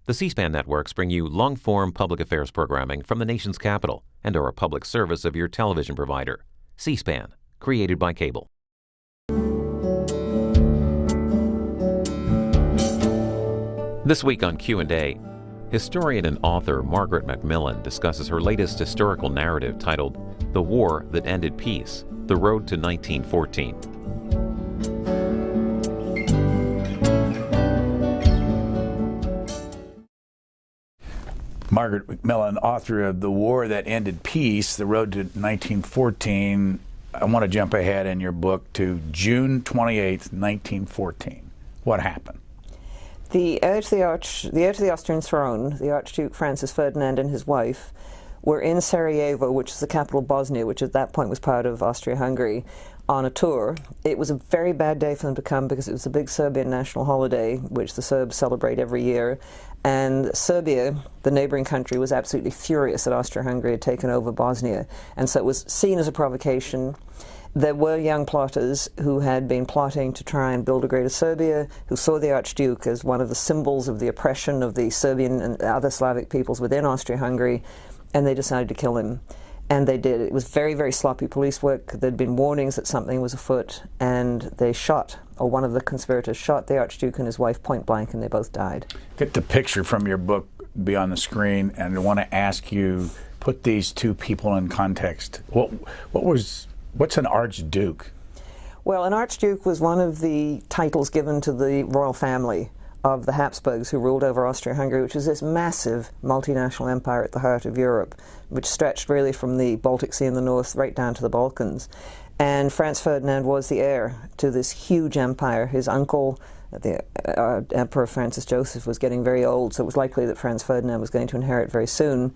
The C-SPAN networks bring you long-form public affairs programming from the nation's capital and are a public service of your television provider. C-SPAN, created by cable. This week on Q&A, historian and author Margaret MacMillan discusses her latest historical narrative titled The War That Ended Peace, The Road to 1914. Margaret MacMillan, author of The War That Ended Peace, The Road to 1914. I want to jump ahead in your book to June 28th, 1914. What happened? The heir to the Austrian throne, the Archduke Franz Ferdinand and his wife, were in Sarajevo, which is the capital of Bosnia, which at that point was part of Austria-Hungary, on a tour. It was a very bad day for them to come because it was a big Serbian national holiday, which the Serbs celebrate every year. And Serbia, the neighboring country, was absolutely furious that Austria-Hungary had taken over Bosnia. And so it was seen as a provocation. There were young plotters who had been plotting to try and build a greater Serbia, who saw the Archduke as one of the symbols of the oppression of the Serbian and other Slavic peoples within Austria-Hungary, and they decided to kill him. And they did. It was very, very sloppy police work. There'd been warnings that something was afoot, and they shot, or one of the conspirators shot the Archduke and his wife point blank, and they both died. Get the picture from your book be on the screen, and I want to ask you, put these two people in context. What's an Archduke? Well, an Archduke was one of the titles given to the royal family of the Habsburgs who ruled over Austria-Hungary, which was this massive multinational empire at the heart of Europe, which stretched really from the Baltic Sea in the north right down to the Balkans. And Franz Ferdinand was the heir to this huge empire. His uncle, the Emperor Francis Joseph, was getting very old, so it was likely that Franz Ferdinand was going to inherit very soon.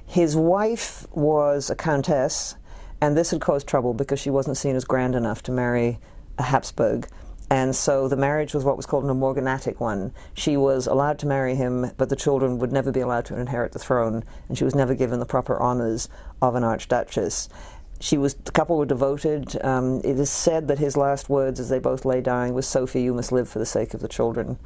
His wife was a countess, and this had caused trouble because she wasn't seen as grand enough to marry a Habsburg. And so the marriage was what was called an morganatic one. She was allowed to marry him, but the children would never be allowed to inherit the throne, and she was never given the proper honors of an archduchess. The couple were devoted. It is said that his last words as they both lay dying was, "Sophie, you must live for the sake of the children."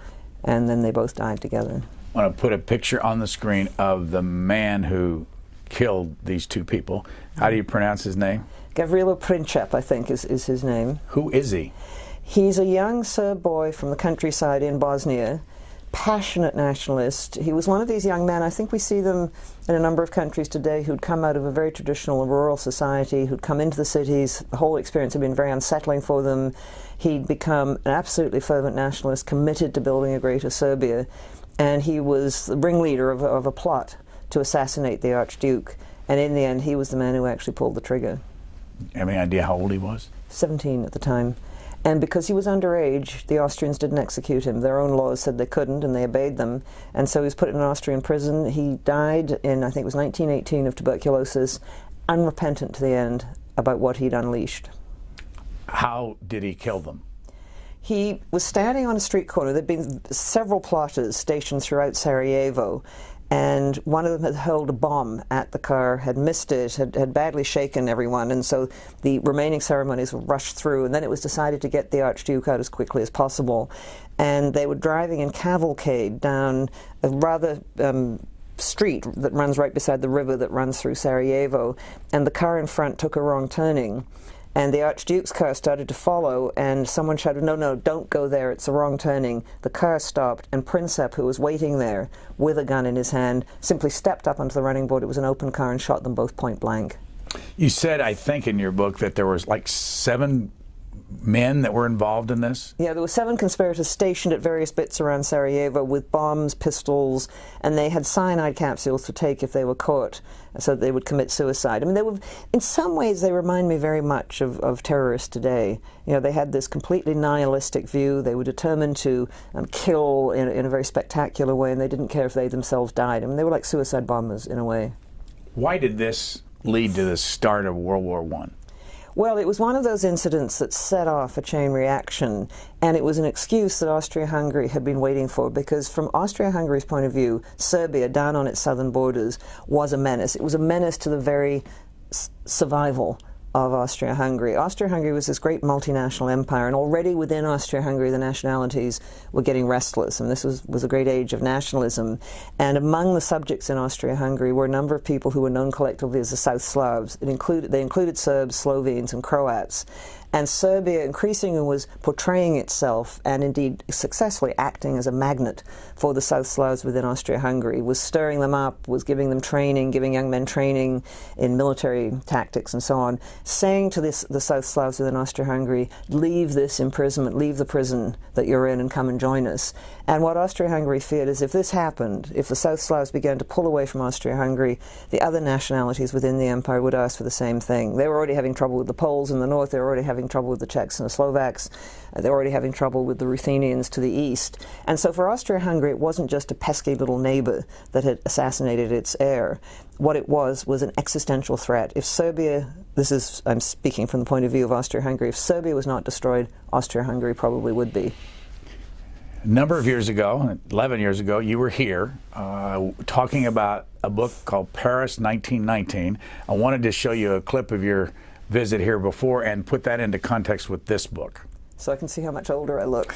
And then they both died together. I want to put a picture on the screen of the man who killed these two people. How do you pronounce his name? Gavrilo Princip, I think, is his name. Who is he? He's a young Serb boy from the countryside in Bosnia, passionate nationalist. He was one of these young men, I think we see them in a number of countries today, who'd come out of a very traditional rural society, who'd come into the cities. The whole experience had been very unsettling for them. He'd become an absolutely fervent nationalist, committed to building a greater Serbia, and he was the ringleader of a plot to assassinate the Archduke. And in the end, he was the man who actually pulled the trigger. Any idea how old he was? 17 at the time. And because he was underage, the Austrians didn't execute him. Their own laws said they couldn't, and they obeyed them. And so he was put in an Austrian prison. He died in, I think it was 1918, of tuberculosis, unrepentant to the end about what he'd unleashed. How did he kill them? He was standing on a street corner. There'd been several plotters stationed throughout Sarajevo, and one of them had hurled a bomb at the car, had missed it, had badly shaken everyone, and so the remaining ceremonies were rushed through, and then it was decided to get the Archduke out as quickly as possible. And they were driving in cavalcade down a rather street that runs right beside the river that runs through Sarajevo, and the car in front took a wrong turning. And the Archduke's car started to follow, and someone shouted, "No, no, don't go there, it's a wrong turning." The car stopped, and Princip, who was waiting there with a gun in his hand, simply stepped up onto the running board. It was an open car, and shot them both point blank. You said, I think in your book, that there was like 7 men that were involved in this? Yeah, there were 7 conspirators stationed at various bits around Sarajevo with bombs, pistols, and they had cyanide capsules to take if they were caught, so they would commit suicide. I mean, they were, in some ways, they remind me very much of terrorists today. You know, they had this completely nihilistic view. They were determined to kill in a very spectacular way, and they didn't care if they themselves died. I mean, they were like suicide bombers in a way. Why did this lead to the start of World War I? Well, it was one of those incidents that set off a chain reaction, and it was an excuse that Austria-Hungary had been waiting for, because from Austria-Hungary's point of view, Serbia, down on its southern borders, was a menace. It was a menace to the very survival of Austria-Hungary. Austria-Hungary was this great multinational empire, and already within Austria-Hungary the nationalities were getting restless, and this was a great age of nationalism. And among the subjects in Austria-Hungary were a number of people who were known collectively as the South Slavs. They included Serbs, Slovenes, and Croats. And Serbia increasingly was portraying itself, and indeed successfully acting as a magnet for the South Slavs within Austria-Hungary, was stirring them up, was giving them training, giving young men training in military tactics and so on, saying to the South Slavs within Austria-Hungary, leave this imprisonment, leave the prison that you're in and come and join us. And what Austria-Hungary feared is if this happened, if the South Slavs began to pull away from Austria-Hungary, the other nationalities within the empire would ask for the same thing. They were already having trouble with the Poles in the north, they were already having trouble with the Czechs and the Slovaks, they're already having trouble with the Ruthenians to the east. And so for Austria-Hungary it wasn't just a pesky little neighbor that had assassinated its heir. What it was an existential threat. If Serbia, I'm speaking from the point of view of Austria-Hungary, if Serbia was not destroyed, Austria-Hungary probably would be. A number of years ago, 11 years ago, you were here talking about a book called Paris 1919. I wanted to show you a clip of your visit here before and put that into context with this book. So I can see how much older I look.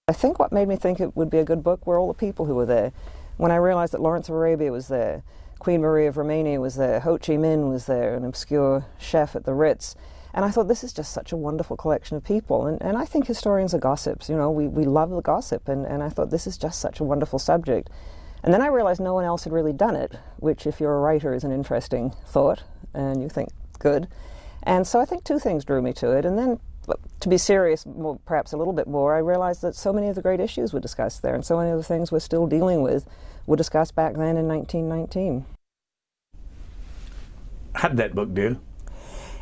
I think what made me think it would be a good book were all the people who were there. When I realized that Lawrence of Arabia was there, Queen Marie of Romania was there, Ho Chi Minh was there, an obscure chef at the Ritz. And I thought, this is just such a wonderful collection of people. And I think historians are gossips. You know, we love the gossip. And I thought, this is just such a wonderful subject. And then I realized no one else had really done it, which, if you're a writer, is an interesting thought. And you think, good. And so I think two things drew me to it. And then, to be serious, perhaps a little bit more, I realized that so many of the great issues were discussed there, and so many of the things we're still dealing with were discussed back then in 1919. How did that book do?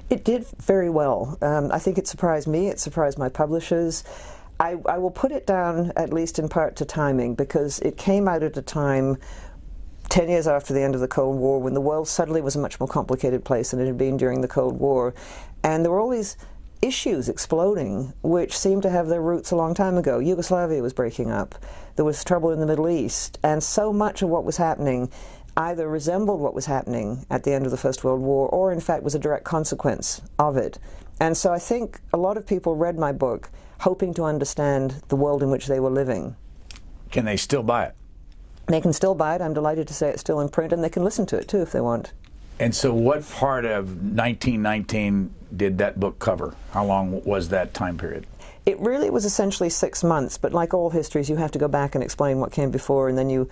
It did very well. I think it surprised me, it surprised my publishers. I will put it down, at least in part, to timing, because it came out at a time 10 years after the end of the Cold War, when the world suddenly was a much more complicated place than it had been during the Cold War. And there were all these issues exploding which seemed to have their roots a long time ago. Yugoslavia was breaking up. There was trouble in the Middle East. And so much of what was happening either resembled what was happening at the end of the First World War, or in fact was a direct consequence of it. And so I think a lot of people read my book hoping to understand the world in which they were living. Can they still buy it? They can still buy it. I'm delighted to say it's still in print, and they can listen to it too if they want. And so what part of 1919 did that book cover? How long was that time period? It really was essentially 6 months, but like all histories, you have to go back and explain what came before, and then you,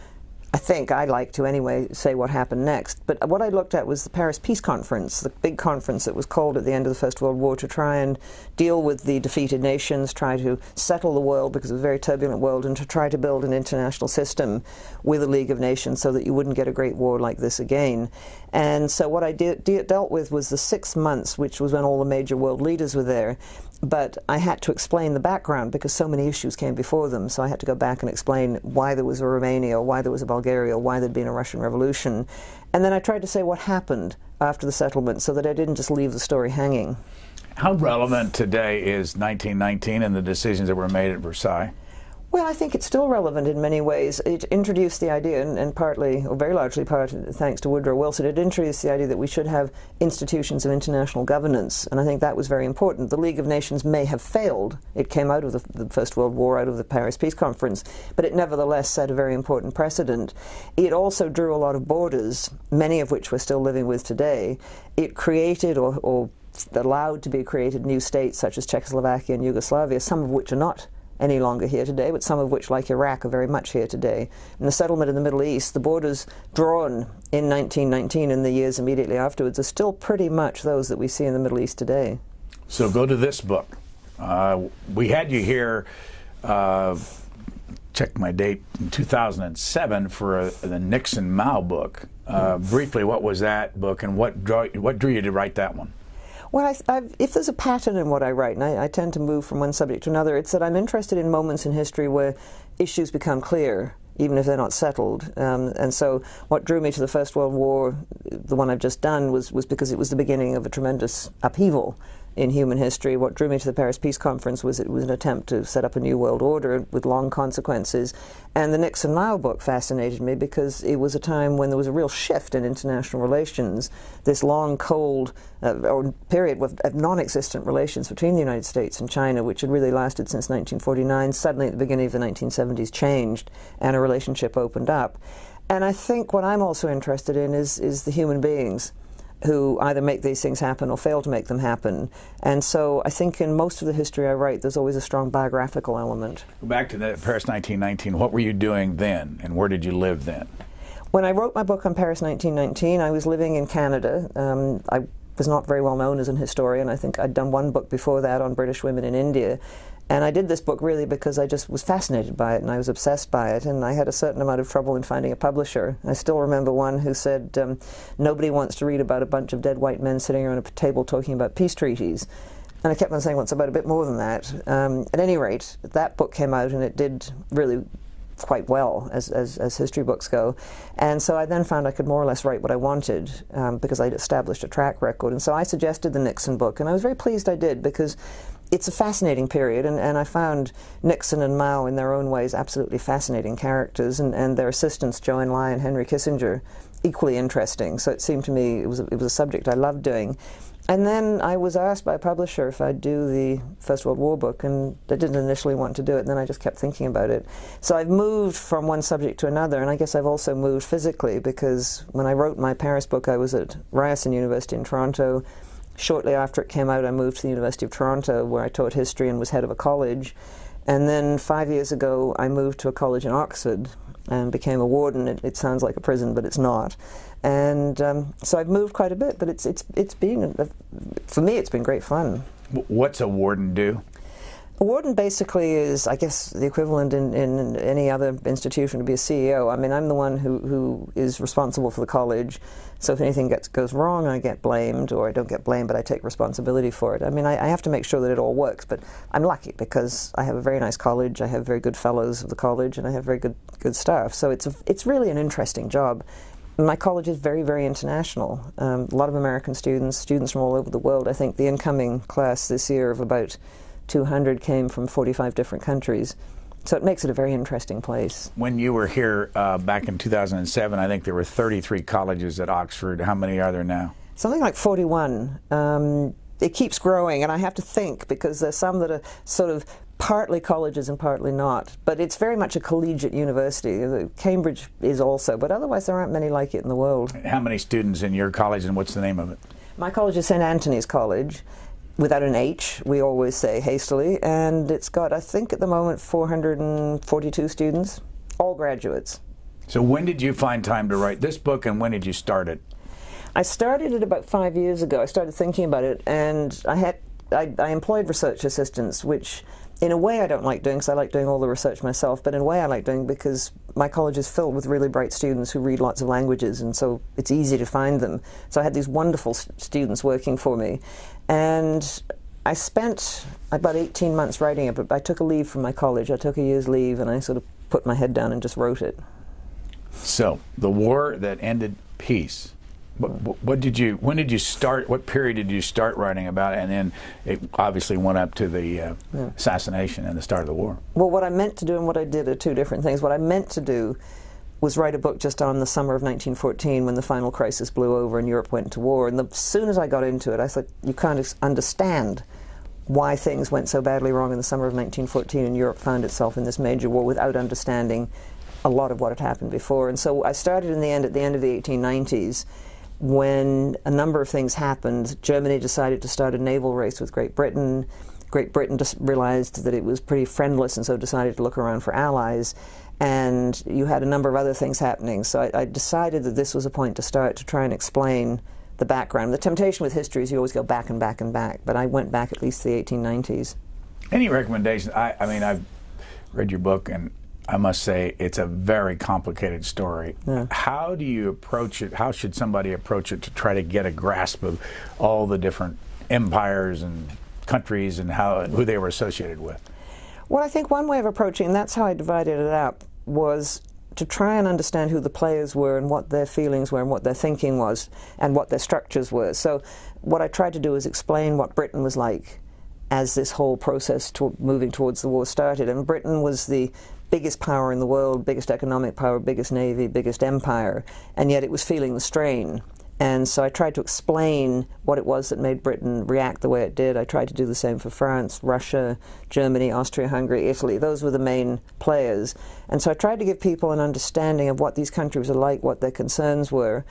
I think I like to anyway, say what happened next. But what I looked at was the Paris Peace Conference, the big conference that was called at the end of the First World War to try and deal with the defeated nations, try to settle the world, because it was a very turbulent world, and to try to build an international system with a League of Nations so that you wouldn't get a great war like this again. And so what I dealt with was the 6 months, which was when all the major world leaders were there. But I had to explain the background because so many issues came before them, so I had to go back and explain why there was a Romania, or why there was a Bulgaria, or why there'd been a Russian Revolution. And then I tried to say what happened after the settlement so that I didn't just leave the story hanging. How relevant today is 1919 and the decisions that were made at Versailles? Well, I think it's still relevant in many ways. It introduced the idea, and partly, or very largely thanks to Woodrow Wilson, it introduced the idea that we should have institutions of international governance, and I think that was very important. The League of Nations may have failed. It came out of the First World War, out of the Paris Peace Conference, but it nevertheless set a very important precedent. It also drew a lot of borders, many of which we're still living with today. It created or allowed to be created new states such as Czechoslovakia and Yugoslavia, some of which are not any longer here today, but some of which, like Iraq, are very much here today. And the settlement in the Middle East, the borders drawn in 1919 and the years immediately afterwards are still pretty much those that we see in the Middle East today. So go to this book. We had you here, check my date, in 2007 for the Nixon Mao book. Briefly, what was that book, and what drew you to write that one? Well, if there's a pattern in what I write, and I tend to move from one subject to another, it's that I'm interested in moments in history where issues become clear, even if they're not settled. And so what drew me to the First World War, the one I've just done, was because it was the beginning of a tremendous upheaval in human history. What drew me to the Paris Peace Conference was it was an attempt to set up a new world order with long consequences. And the Nixon Mao book fascinated me because it was a time when there was a real shift in international relations. This long, cold or period of non-existent relations between the United States and China, which had really lasted since 1949, suddenly at the beginning of the 1970s changed, and a relationship opened up. And I think what I'm also interested in is the human beings who either make these things happen or fail to make them happen. And so I think in most of the history I write, there's always a strong biographical element. Go back to that Paris 1919. What were you doing then, and where did you live then? When I wrote my book on Paris 1919, I was living in Canada. I was not very well known as an historian. I think I'd done one book before that on British women in India. And I did this book really because I just was fascinated by it and I was obsessed by it, and I had a certain amount of trouble in finding a publisher. I still remember one who said, nobody wants to read about a bunch of dead white men sitting around a table talking about peace treaties. And I kept on saying, well, it's about a bit more than that. At any rate, that book came out and it did really quite well as history books go. And so I then found I could more or less write what I wanted because I'd established a track record. And so I suggested the Nixon book, and I was very pleased I did, because it's a fascinating period, and I found Nixon and Mao in their own ways absolutely fascinating characters, and their assistants, Zhou Enlai and Henry Kissinger, equally interesting. So it seemed to me it was a subject I loved doing. And then I was asked by a publisher if I'd do the First World War book, and I didn't initially want to do it, and then I just kept thinking about it. So I've moved from one subject to another, and I guess I've also moved physically, because when I wrote my Paris book, I was at Ryerson University in Toronto. Shortly after it came out, I moved to the University of Toronto, where I taught history and was head of a college. And then 5 years ago, I moved to a college in Oxford and became a warden. It sounds like a prison, but it's not. And so I've moved quite a bit, but it's been, for me, it's been great fun. What's a warden do? A warden basically is, I guess, the equivalent in any other institution to be a CEO. I mean, I'm the one who is responsible for the college, so if anything goes wrong, I get blamed, or I don't get blamed, but I take responsibility for it. I mean, I have to make sure that it all works, but I'm lucky because I have a very nice college, I have very good fellows of the college, and I have very good staff, so it's really an interesting job. My college is very, very international. A lot of American students from all over the world. I think the incoming class this year of about 200 came from 45 different countries. So it makes it a very interesting place. When you were here back in 2007, I think there were 33 colleges at Oxford. How many are there now? Something like 41. It keeps growing, and I have to think, because there's some that are sort of partly colleges and partly not. But it's very much a collegiate university. Cambridge is also, but otherwise there aren't many like it in the world. How many students in your college, and what's the name of it? My college is St. Anthony's College, without an H, we always say hastily, and it's got, I think at the moment, 442 students, all graduates. So when did you find time to write this book, and when did you start it? I started it about 5 years ago. I started thinking about it, and I employed research assistants, which in a way I don't like doing, because I like doing all the research myself, but in a way I like doing because my college is filled with really bright students who read lots of languages, and so it's easy to find them. So I had these wonderful students working for me, and I spent about 18 months writing it, but I took a leave from my college. I took a year's leave, and I sort of put my head down and just wrote it. So, the war that ended peace. When did you start, what period did you start writing about it, and then it obviously went up to the assassination and the start of the war? Well, what I meant to do and what I did are two different things. What I meant to do was write a book just on the summer of 1914, when the final crisis blew over and Europe went to war. And as soon as I got into it, I thought, you can't understand why things went so badly wrong in the summer of 1914 and Europe found itself in this major war without understanding a lot of what had happened before. And so I started at the end of the 1890s, when a number of things happened. Germany decided to start a naval race with Great Britain. Great Britain just realized that it was pretty friendless, and so decided to look around for allies. And you had a number of other things happening. So I decided that this was a point to start to try and explain the background. The temptation with history is you always go back and back and back, but I went back at least to the 1890s. Any recommendations? I mean, I've read your book, and I must say it's a very complicated story. Yeah. How do you approach it? How should somebody approach it to try to get a grasp of all the different empires and countries and who they were associated with? Well, I think one way of approaching, and that's how I divided it up, was to try and understand who the players were and what their feelings were and what their thinking was and what their structures were. So what I tried to do is explain what Britain was like as this whole process moving towards the war started. And Britain was the biggest power in the world, biggest economic power, biggest navy, biggest empire, and yet it was feeling the strain. And so I tried to explain what it was that made Britain react the way it did. I tried to do the same for France, Russia, Germany, Austria-Hungary, Italy. Those were the main players. And so I tried to give people an understanding of what these countries are like, what their concerns were.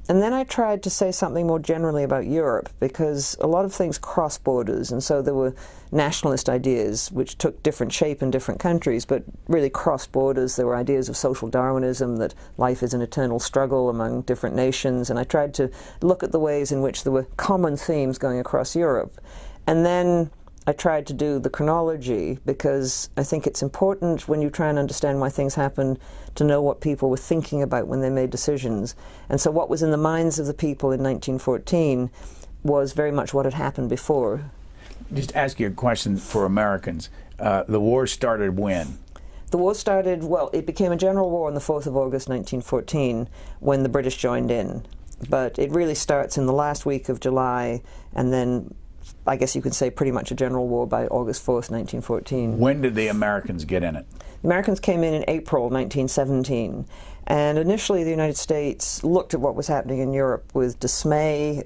And then I tried to say something more generally about Europe, because a lot of things cross borders, and so there were nationalist ideas which took different shape in different countries, but really cross borders. There were ideas of social Darwinism, that life is an eternal struggle among different nations, and I tried to look at the ways in which there were common themes going across Europe. And then I tried to do the chronology, because I think it's important when you try and understand why things happen to know what people were thinking about when they made decisions. And so what was in the minds of the people in 1914 was very much what had happened before. Just ask you a question for Americans. The war started when? The war started, well, it became a general war on the 4th of August 1914 when the British joined in. But it really starts in the last week of July, and then I guess you could say pretty much a general war by August 4th, 1914. When did the Americans get in it? The Americans came in April 1917. And initially the United States looked at what was happening in Europe with dismay,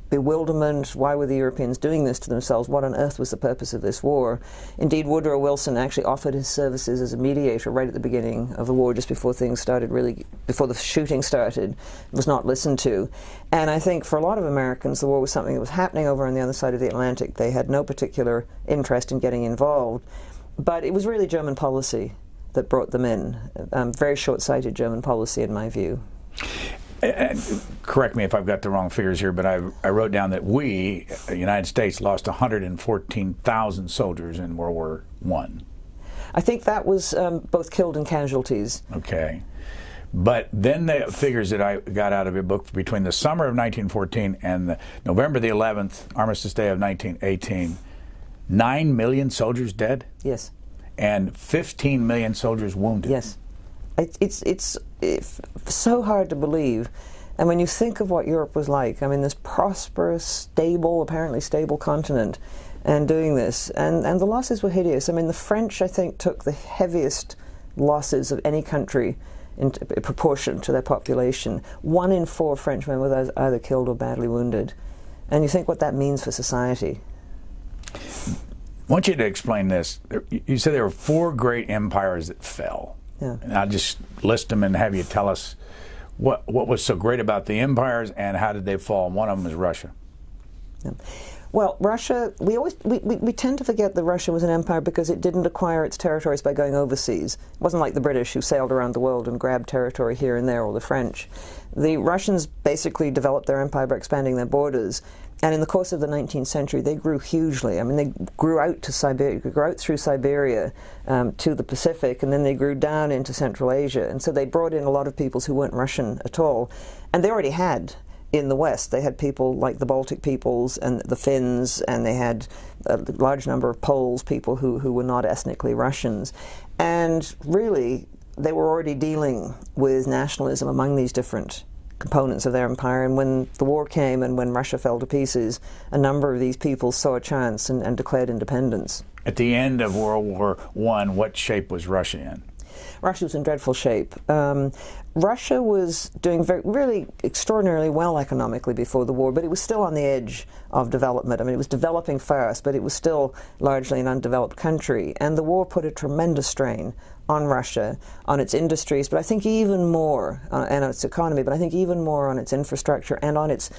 bewilderment. Why were the Europeans doing this to themselves? What on earth was the purpose of this war? Indeed, Woodrow Wilson actually offered his services as a mediator right at the beginning of the war, just before things started, really, before the shooting started. Was not listened to. And I think for a lot of Americans, the war was something that was happening over on the other side of the Atlantic. They had no particular interest in getting involved. But it was really German policy that brought them in. Very short-sighted German policy, in my view. And correct me if I've got the wrong figures here, but I wrote down that we, the United States, lost 114,000 soldiers in World War I. I think that was both killed and casualties. Okay. But then the figures that I got out of your book, between the summer of 1914 and November the 11th, Armistice Day of 1918, 9 million soldiers dead? Yes. And 15 million soldiers wounded? Yes. It's so hard to believe. And when you think of what Europe was like, I mean, this prosperous, stable, apparently stable continent, and doing this, and the losses were hideous. I mean, the French, I think, took the heaviest losses of any country in proportion to their population. 1 in 4 Frenchmen were either killed or badly wounded. And you think what that means for society. I want you to explain this. You said there were 4 great empires that fell. Yeah. And I'll just list them and have you tell us what was so great about the empires and how did they fall. One of them is Russia. Yeah. Well, Russia, we tend to forget that Russia was an empire because it didn't acquire its territories by going overseas. It wasn't like the British, who sailed around the world and grabbed territory here and there, or the French. The Russians basically developed their empire by expanding their borders. And in the course of the 19th century, they grew hugely. I mean, they grew out to Siberia, grew out through Siberia to the Pacific, and then they grew down into Central Asia. And so they brought in a lot of peoples who weren't Russian at all. And they already had, in the West, they had people like the Baltic peoples and the Finns, and they had a large number of Poles, people who were not ethnically Russians. And really, they were already dealing with nationalism among these different components of their empire, and when the war came and when Russia fell to pieces, a number of these people saw a chance and declared independence. At the end of World War I, what shape was Russia in? Russia was in dreadful shape. Russia was doing really extraordinarily well economically before the war, but it was still on the edge of development. I mean, it was developing fast, but it was still largely an undeveloped country. And the war put a tremendous strain on Russia, on its industries, but I think even more, and on its economy, but I think even more on its infrastructure and on its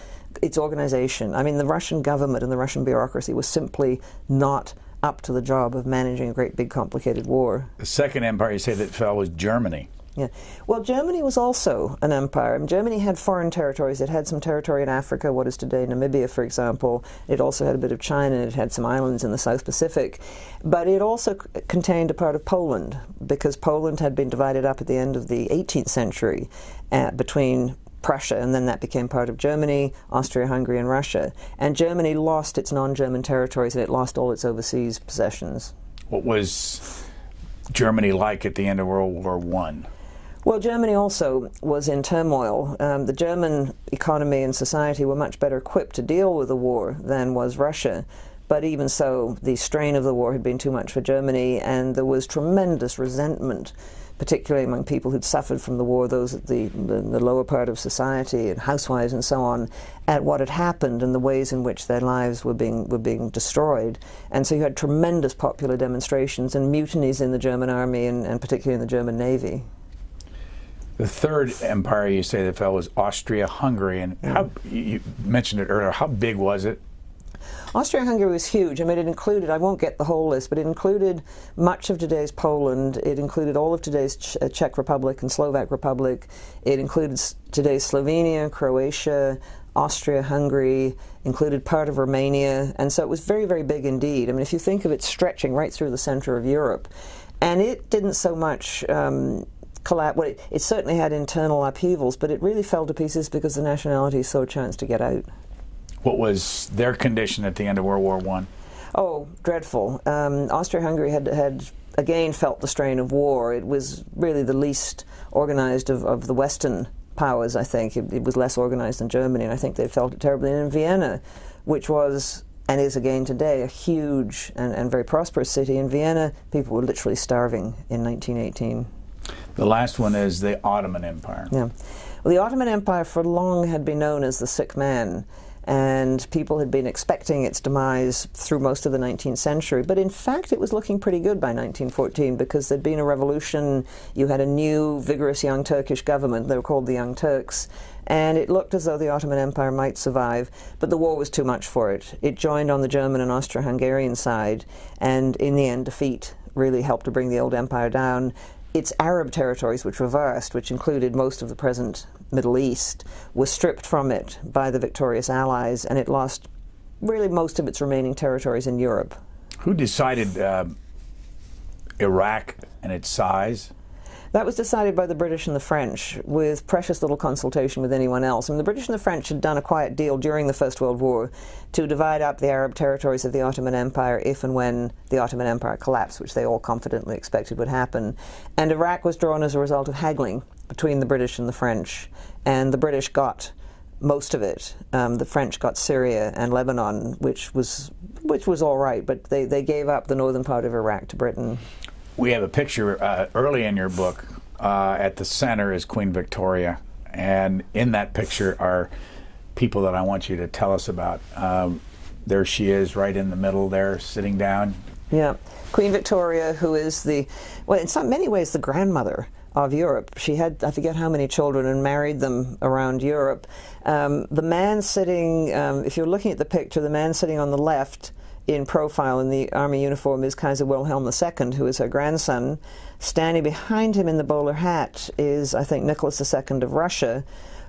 organization. I mean, the Russian government and the Russian bureaucracy was simply not up to the job of managing a great big complicated war. The second empire you say that fell was Germany. Yeah. Well, Germany was also an empire. I mean, Germany had foreign territories. It had some territory in Africa, what is today Namibia, for example. It also had a bit of China. It had some islands in the South Pacific. But it also contained a part of Poland, because Poland had been divided up at the end of the 18th century between Prussia, and then that became part of Germany, Austria-Hungary, and Russia. And Germany lost its non-German territories, and it lost all its overseas possessions. What was Germany like at the end of World War I? Well, Germany also was in turmoil. The German economy and society were much better equipped to deal with the war than was Russia. But even so, the strain of the war had been too much for Germany, and there was tremendous resentment, particularly among people who'd suffered from the war, those at the lower part of society, and housewives and so on, at what had happened and the ways in which their lives were being destroyed. And so you had tremendous popular demonstrations and mutinies in the German army and particularly in the German navy. The third empire you say that fell was Austria-Hungary, and you mentioned it earlier. How big was it? Austria-Hungary was huge. I mean, it included, I won't get the whole list, but it included much of today's Poland. It included all of today's Czech Republic and Slovak Republic. It included today's Slovenia, Croatia, Austria-Hungary, included part of Romania. And so it was very, very big indeed. I mean, if you think of it stretching right through the center of Europe, and it didn't so much collapse. Well, it certainly had internal upheavals, but it really fell to pieces because the nationalities saw a chance to get out. What was their condition at the end of World War I? Oh, dreadful. Austria-Hungary had again felt the strain of war. It was really the least organized of the Western powers, I think. It was less organized than Germany, and I think they felt it terribly. And in Vienna, which was, and is again today, a huge and very prosperous city, in Vienna, people were literally starving in 1918. The last one is the Ottoman Empire. Yeah. Well, the Ottoman Empire for long had been known as the sick man, and people had been expecting its demise through most of the 19th century. But in fact, it was looking pretty good by 1914 because there'd been a revolution. You had a new, vigorous young Turkish government. They were called the Young Turks. And it looked as though the Ottoman Empire might survive, but the war was too much for it. It joined on the German and Austro-Hungarian side, and in the end, defeat really helped to bring the old empire down. Its Arab territories, which were vast, which included most of the present Middle East, were stripped from it by the victorious Allies, and it lost really most of its remaining territories in Europe. Who decided Iraq and its size? That was decided by the British and the French, with precious little consultation with anyone else. I mean, the British and the French had done a quiet deal during the First World War to divide up the Arab territories of the Ottoman Empire if and when the Ottoman Empire collapsed, which they all confidently expected would happen. And Iraq was drawn as a result of haggling between the British and the French, and the British got most of it. The French got Syria and Lebanon, which was all right, but they gave up the northern part of Iraq to Britain. We have a picture early in your book. At the center is Queen Victoria, and in that picture are people that I want you to tell us about. There she is, right in the middle there, sitting down. Yeah, Queen Victoria, who is well, in many ways, the grandmother of Europe. She had, I forget how many children, and married them around Europe. The man sitting, if you're looking at the picture, the man sitting on the left in profile in the army uniform is Kaiser Wilhelm II, who is her grandson. Standing behind him in the bowler hat is, I think, Nicholas II of Russia,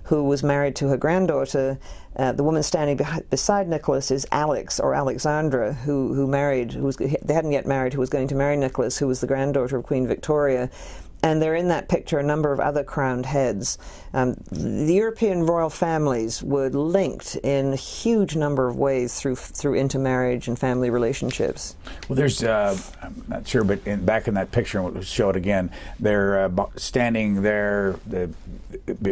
who was married to her granddaughter. The woman standing beside Nicholas is Alex, or Alexandra, they hadn't yet married, who was going to marry Nicholas, who was the granddaughter of Queen Victoria. And there in that picture a number of other crowned heads. The European royal families were linked in a huge number of ways through intermarriage and family relationships. Well, there's, I'm not sure, but back in that picture, and we'll show it again, they're standing there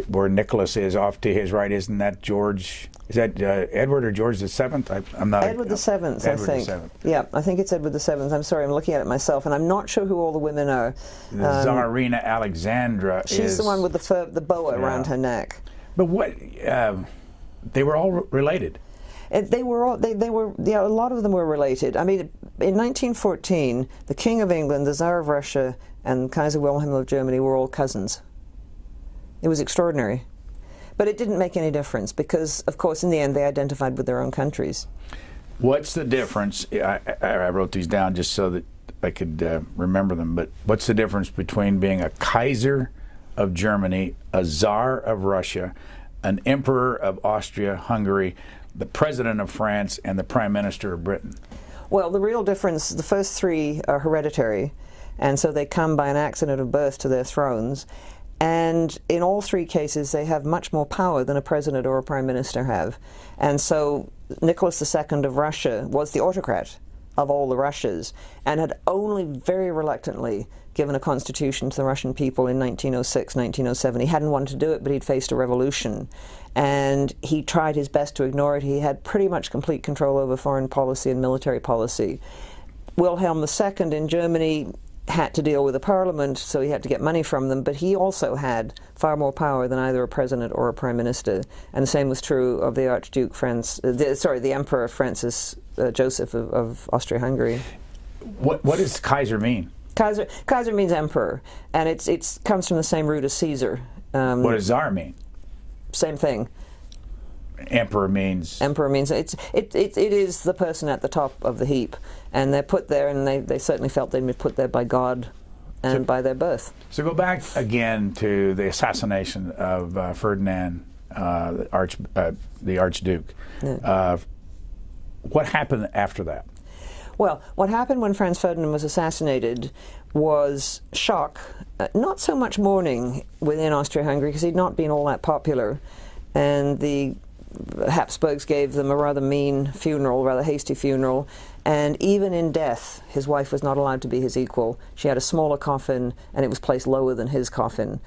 where Nicholas is, off to his right. Isn't that George? Is that Edward or George VII? I'm not. Edward VII, I think. Yeah, I think it's Edward VII. I'm sorry, I'm looking at it myself, and I'm not sure who all the women are. The Tsarina Alexandra. She's the one with the boa around her neck. But what? They were all related. They were all. They were. Yeah, a lot of them were related. I mean, in 1914, the King of England, the Tsar of Russia, and Kaiser Wilhelm of Germany were all cousins. It was extraordinary. But it didn't make any difference because, of course, in the end, they identified with their own countries. What's the difference? I wrote these down just so that I could remember them. But what's the difference between being a Kaiser of Germany, a Tsar of Russia, an Emperor of Austria-Hungary, the President of France, and the Prime Minister of Britain? Well, the real difference, the first three are hereditary, and so they come by an accident of birth to their thrones. And in all three cases, they have much more power than a president or a prime minister have. And so Nicholas II of Russia was the autocrat of all the Russias and had only very reluctantly given a constitution to the Russian people in 1906, 1907. He hadn't wanted to do it, but he'd faced a revolution. And he tried his best to ignore it. He had pretty much complete control over foreign policy and military policy. Wilhelm II in Germany had to deal with a parliament, so he had to get money from them, but he also had far more power than either a president or a prime minister. And the same was true of the Archduke the Emperor Francis Joseph of Austria-Hungary. What does Kaiser mean? Kaiser means emperor, and it comes from the same root as Caesar. What does Tsar mean? Same thing. Emperor means it is the person at the top of the heap, and they're put there, and they certainly felt they'd been put there by God and by their birth. So go back again to the assassination of Ferdinand, the Archduke. Yeah. What happened after that? Well, what happened when Franz Ferdinand was assassinated was shock, not so much mourning within Austria-Hungary, because he'd not been all that popular, and the Habsburgs gave them a rather mean funeral, rather hasty funeral, and even in death, his wife was not allowed to be his equal. She had a smaller coffin, and it was placed lower than his coffin.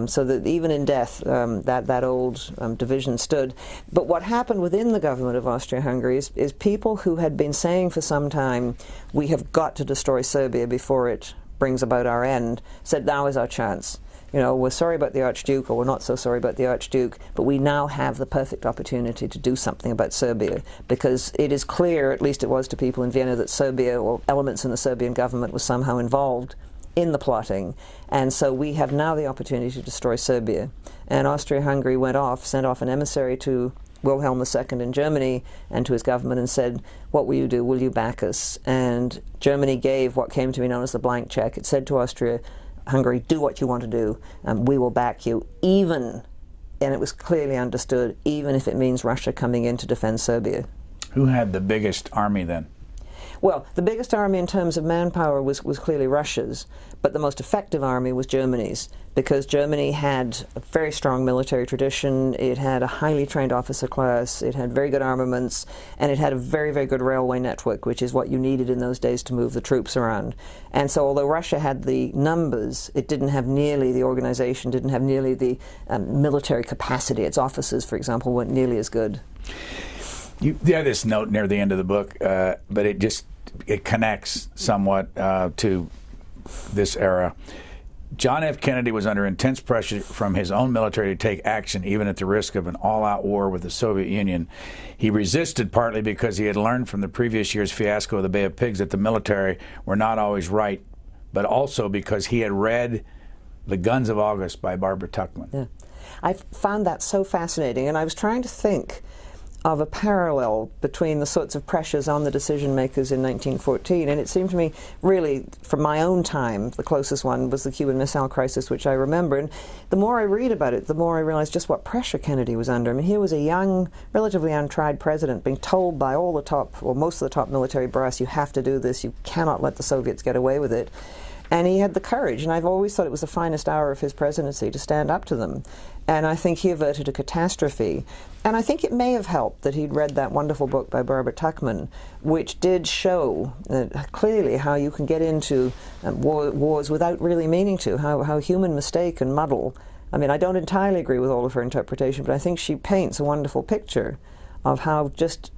So that even in death, that old division stood. But what happened within the government of Austria-Hungary is people who had been saying for some time, we have got to destroy Serbia before it brings about our end, said now is our chance. You know, we're sorry about the Archduke, or we're not so sorry about the Archduke, but we now have the perfect opportunity to do something about Serbia, because it is clear, at least it was to people in Vienna, that Serbia, or elements in the Serbian government, was somehow involved in the plotting, and so we have now the opportunity to destroy Serbia. And Austria-Hungary sent off an emissary to Wilhelm II in Germany and to his government and said, what will you do? Will you back us? And Germany gave what came to be known as the blank cheque. It said to Austria-Hungary, do what you want to do, and we will back you, even, and it was clearly understood, even if it means Russia coming in to defend Serbia. Who had the biggest army then? Well, the biggest army in terms of manpower was clearly Russia's, but the most effective army was Germany's, because Germany had a very strong military tradition, it had a highly trained officer class, it had very good armaments, and it had a very, very good railway network, which is what you needed in those days to move the troops around. And so although Russia had the numbers, it didn't have nearly the organization, didn't have nearly the military capacity. Its officers, for example, weren't nearly as good. You have this note near the end of the book, but it connects somewhat to this era. John F. Kennedy was under intense pressure from his own military to take action, even at the risk of an all-out war with the Soviet Union. He resisted partly because he had learned from the previous year's fiasco of the Bay of Pigs that the military were not always right, but also because he had read The Guns of August by Barbara Tuchman. Yeah. I found that so fascinating, and I was trying to think of a parallel between the sorts of pressures on the decision makers in 1914, and it seemed to me, really, from my own time, the closest one was the Cuban Missile Crisis, which I remember. And the more I read about it, the more I realized just what pressure Kennedy was under. I mean, he was a young, relatively untried president, being told by all the top, or most of the top military brass, you have to do this, you cannot let the Soviets get away with it. And he had the courage, and I've always thought it was the finest hour of his presidency to stand up to them. And I think he averted a catastrophe. And I think it may have helped that he'd read that wonderful book by Barbara Tuchman, which did show clearly how you can get into wars without really meaning to, how human mistake and muddle. I mean, I don't entirely agree with all of her interpretation, but I think she paints a wonderful picture of how just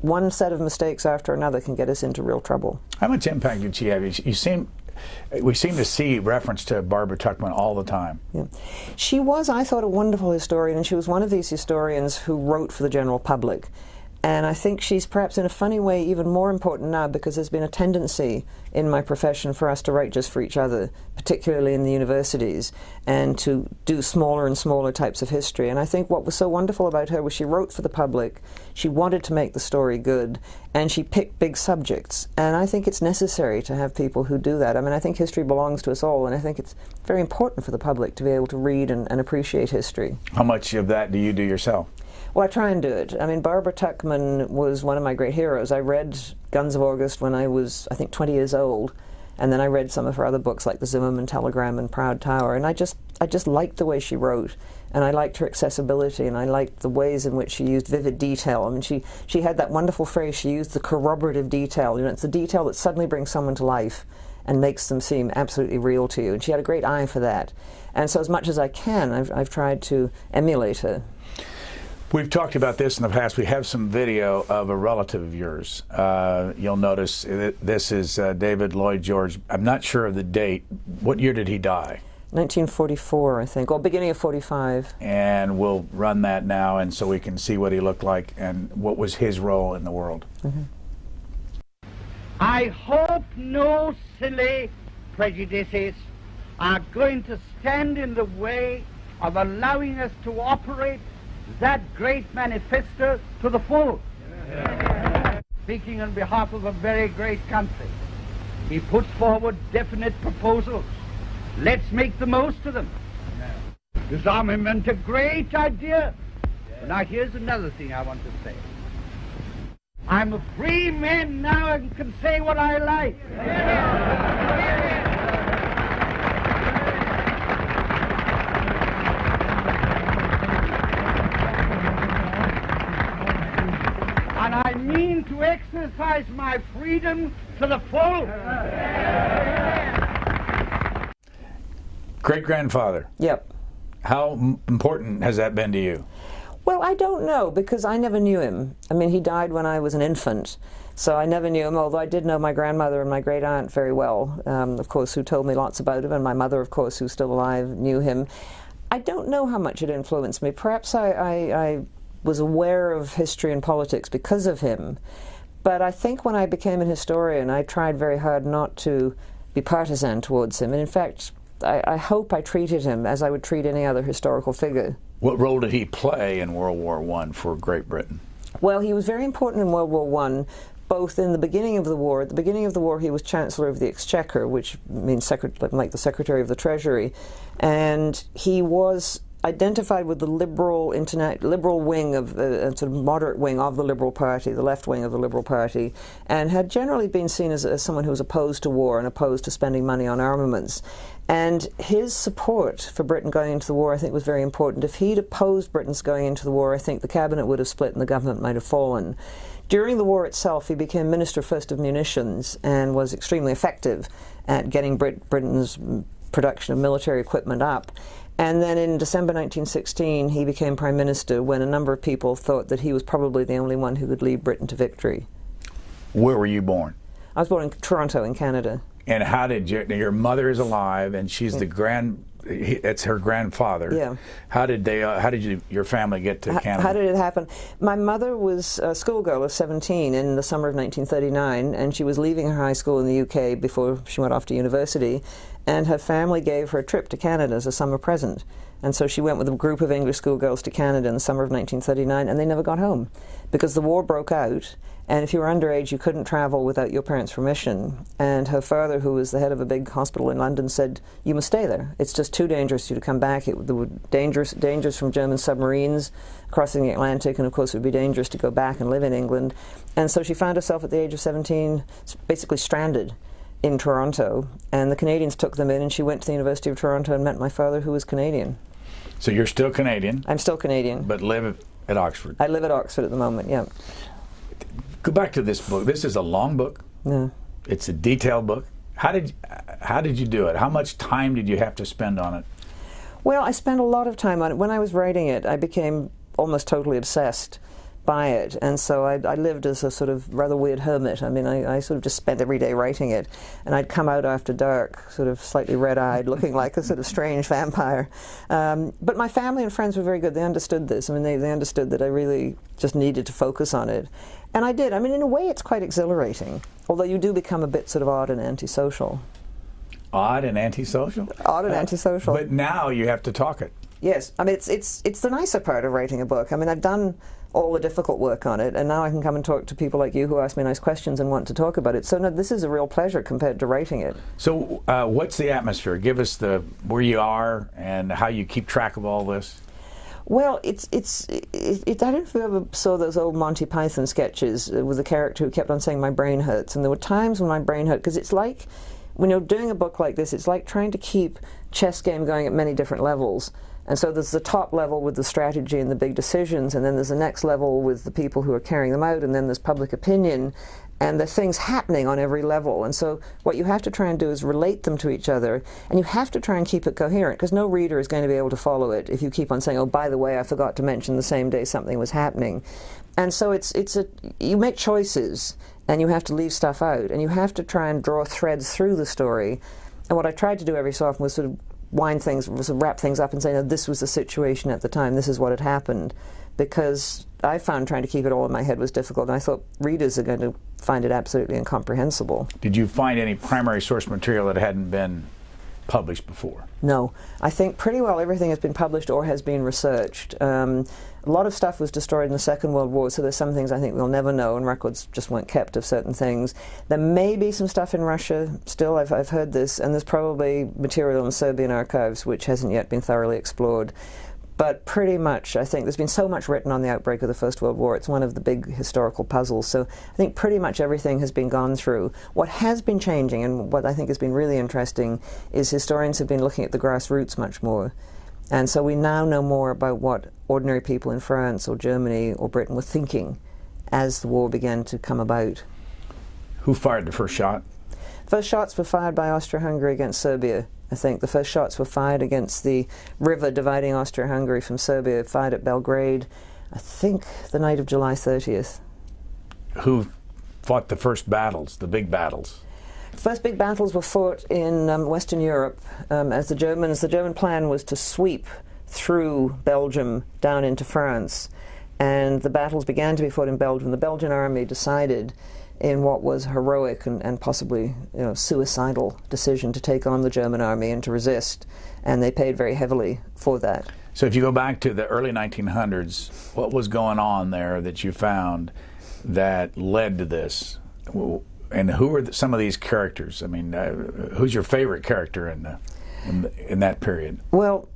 one set of mistakes after another can get us into real trouble. How much impact did she have? We seem to see reference to Barbara Tuchman all the time. Yeah. She was, I thought, a wonderful historian, and she was one of these historians who wrote for the general public. And I think she's perhaps in a funny way even more important now, because there's been a tendency in my profession for us to write just for each other, particularly in the universities, and to do smaller and smaller types of history. And I think what was so wonderful about her was she wrote for the public, she wanted to make the story good, and she picked big subjects. And I think it's necessary to have people who do that. I mean, I think history belongs to us all, and I think it's very important for the public to be able to read and appreciate history. How much of that do you do yourself? Well, I try and do it. I mean, Barbara Tuchman was one of my great heroes. I read Guns of August when I was, I think, 20 years old, and then I read some of her other books like The Zimmermann Telegram and Proud Tower, and I just liked the way she wrote, and I liked her accessibility, and I liked the ways in which she used vivid detail. I mean, she had that wonderful phrase, she used the corroborative detail. You know, it's the detail that suddenly brings someone to life. and makes them seem absolutely real to you. And she had a great eye for that. And so as much as I can, I've tried to emulate her. We've talked about this in the past. We have some video of a relative of yours. You'll notice this is David Lloyd George. I'm not sure of the date. What year did he die? 1944, I think, or beginning of 45. And we'll run that now, and so we can see what he looked like and what was his role in the world. Mm-hmm. I hope no silly prejudices are going to stand in the way of allowing us to operate that great manifesto to the full. Speaking on behalf of a very great country, he puts forward definite proposals. Let's make the most of them. Disarmament, a great idea. Now here's another thing I want to say. I'm a free man now and can say what I like. And I mean to exercise my freedom to the full. Great-grandfather. Yep. How important has that been to you? Well, I don't know, because I never knew him. I mean, he died when I was an infant, so I never knew him, although I did know my grandmother and my great-aunt very well, of course, who told me lots about him, and my mother, of course, who's still alive, knew him. I don't know how much it influenced me. Perhaps I was aware of history and politics because of him, but I think when I became an historian, I tried very hard not to be partisan towards him, and in fact, I hope I treated him as I would treat any other historical figure. What role did he play in World War I for Great Britain? Well, he was very important in World War I, both in the beginning of the war. At the beginning of the war, he was Chancellor of the Exchequer, which means like the Secretary of the Treasury, and he was identified with the liberal wing of sort of moderate wing of the Liberal Party, the left wing of the Liberal Party, and had generally been seen as someone who was opposed to war and opposed to spending money on armaments. And his support for Britain going into the war, I think, was very important. If he'd opposed Britain's going into the war, I think the cabinet would have split and the government might have fallen. During the war itself, he became Minister first of Munitions and was extremely effective at getting Britain's production of military equipment up. And then in December 1916, he became Prime Minister when a number of people thought that he was probably the only one who could lead Britain to victory. Where were you born? I was born in Toronto, in Canada. And how did your mother is alive, and she's it's her grandfather. Yeah. How did your family get to Canada? How did it happen? My mother was a schoolgirl of 17 in the summer of 1939, and she was leaving her high school in the UK before she went off to university, and her family gave her a trip to Canada as a summer present. And so she went with a group of English schoolgirls to Canada in the summer of 1939, and they never got home because the war broke out, and if you were underage, you couldn't travel without your parents' permission. And her father, who was the head of a big hospital in London, said, "You must stay there. It's just too dangerous for you to come back. There were dangers from German submarines crossing the Atlantic, and of course it would be dangerous to go back and live in England." And so she found herself at the age of 17 basically stranded in Toronto, and the Canadians took them in, and she went to the University of Toronto and met my father, who was Canadian. So you're still Canadian? I'm still Canadian. But live at Oxford? I live at Oxford at the moment, yeah. Go back to this book. This is a long book. Yeah. It's a detailed book. How did you do it? How much time did you have to spend on it? Well, I spent a lot of time on it. When I was writing it, I became almost totally obsessed by it, and so I lived as a sort of rather weird hermit. I mean, I sort of just spent every day writing it, and I'd come out after dark, sort of slightly red-eyed, looking like a sort of strange vampire. But my family and friends were very good. They understood this. I mean, they understood that I really just needed to focus on it. And I did. I mean, in a way, it's quite exhilarating, although you do become a bit sort of odd and antisocial. Odd and antisocial? Odd and antisocial. But now you have to talk it. Yes. I mean, it's the nicer part of writing a book. I mean, I've done all the difficult work on it, and now I can come and talk to people like you who ask me nice questions and want to talk about it. So no, this is a real pleasure compared to writing it. So what's the atmosphere? Give us where you are and how you keep track of all this. Well, I don't know if you ever saw those old Monty Python sketches with the character who kept on saying, "My brain hurts," and there were times when my brain hurt, because it's like, when you're doing a book like this, it's like trying to keep chess game going at many different levels. And so there's the top level with the strategy and the big decisions, and then there's the next level with the people who are carrying them out, and then there's public opinion. and the things happening on every level. And so what you have to try and do is relate them to each other, and you have to try and keep it coherent, because no reader is going to be able to follow it if you keep on saying, oh, by the way, I forgot to mention the same day something was happening. And so you make choices, and you have to leave stuff out, and you have to try and draw threads through the story. And what I tried to do every so often was sort of wind things, sort of wrap things up and say, no, this was the situation at the time, this is what had happened. Because I found trying to keep it all in my head was difficult, and I thought readers are going to find it absolutely incomprehensible. Did you find any primary source material that hadn't been published before? No. I think pretty well everything has been published or has been researched. A lot of stuff was destroyed in the Second World War, so there's some things I think we'll never know, and records just weren't kept of certain things. There may be some stuff in Russia still, I've heard this, and there's probably material in Serbian archives which hasn't yet been thoroughly explored. But pretty much, I think, there's been so much written on the outbreak of the First World War, it's one of the big historical puzzles, so I think pretty much everything has been gone through. What has been changing, and what I think has been really interesting, is historians have been looking at the grassroots much more. And so we now know more about what ordinary people in France or Germany or Britain were thinking as the war began to come about. Who fired the first shot? First shots were fired by Austria-Hungary against Serbia. I think the first shots were fired against the river dividing Austria-Hungary from Serbia, fired at Belgrade, I think the night of July 30th. Who fought the first battles, the big battles? First big battles were fought in Western Europe as the German plan was to sweep through Belgium down into France, and the battles began to be fought in Belgium. The Belgian army decided, in what was heroic and possibly suicidal decision, to take on the German army and to resist, and they paid very heavily for that. So if you go back to the early 1900s, what was going on there that you found that led to this? And who are some of these characters? I mean, who's your favorite character in that period? Well,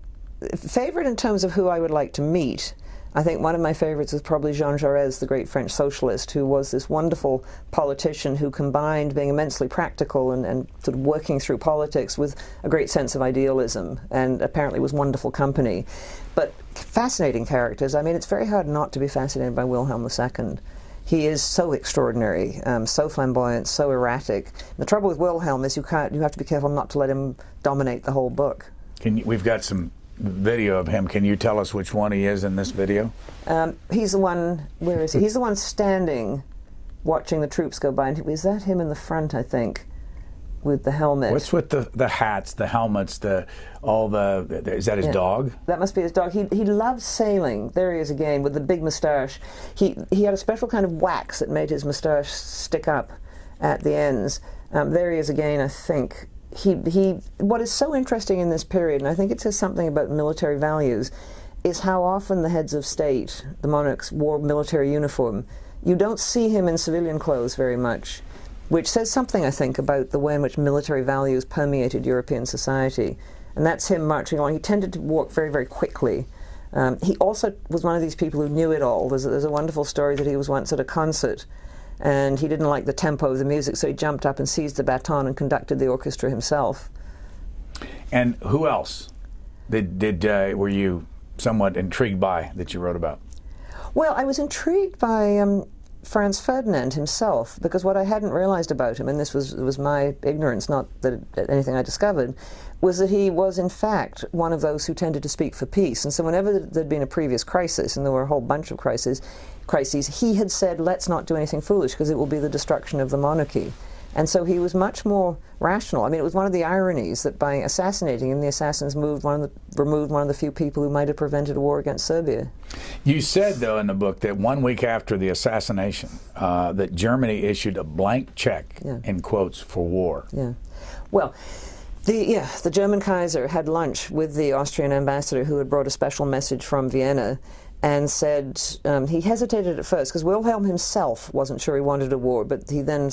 favorite in terms of who I would like to meet, I think one of my favorites is probably Jean Jaurès, the great French socialist, who was this wonderful politician who combined being immensely practical and sort of working through politics with a great sense of idealism, and apparently was wonderful company. But fascinating characters. I mean, it's very hard not to be fascinated by Wilhelm II. He is so extraordinary, so flamboyant, so erratic. The trouble with Wilhelm is you have to be careful not to let him dominate the whole book. We've got some video of him. Can you tell us which one he is in this video? He's the one, where is he? He's the one standing, watching the troops go by. And is that him in the front, I think, with the helmet? What's with the hats, the helmets, is that his dog? That must be his dog. He loved sailing. There he is again with the big moustache. He had a special kind of wax that made his moustache stick up at the ends. There he is again, I think. What is so interesting in this period, and I think it says something about military values, is how often the heads of state, the monarchs, wore military uniform. You don't see him in civilian clothes very much, which says something, I think, about the way in which military values permeated European society. And that's him marching along. He tended to walk very, very quickly. He also was one of these people who knew it all. There's a wonderful story that he was once at a concert, and he didn't like the tempo of the music, so he jumped up and seized the baton and conducted the orchestra himself. And who else were you somewhat intrigued by that you wrote about? Well, I was intrigued by Franz Ferdinand himself, because what I hadn't realized about him, and this was my ignorance, not that anything I discovered, was that he was in fact one of those who tended to speak for peace. And so whenever there'd been a previous crisis, and there were a whole bunch of crises, he had said, let's not do anything foolish because it will be the destruction of the monarchy. And so he was much more rational. I mean, it was one of the ironies that by assassinating him, the assassins removed one of the few people who might have prevented a war against Serbia. You said, though, in the book that 1 week after the assassination, that Germany issued a blank check, in quotes, for war. Yeah. Well, the German Kaiser had lunch with the Austrian ambassador who had brought a special message from Vienna, and said, he hesitated at first because Wilhelm himself wasn't sure he wanted a war, but he then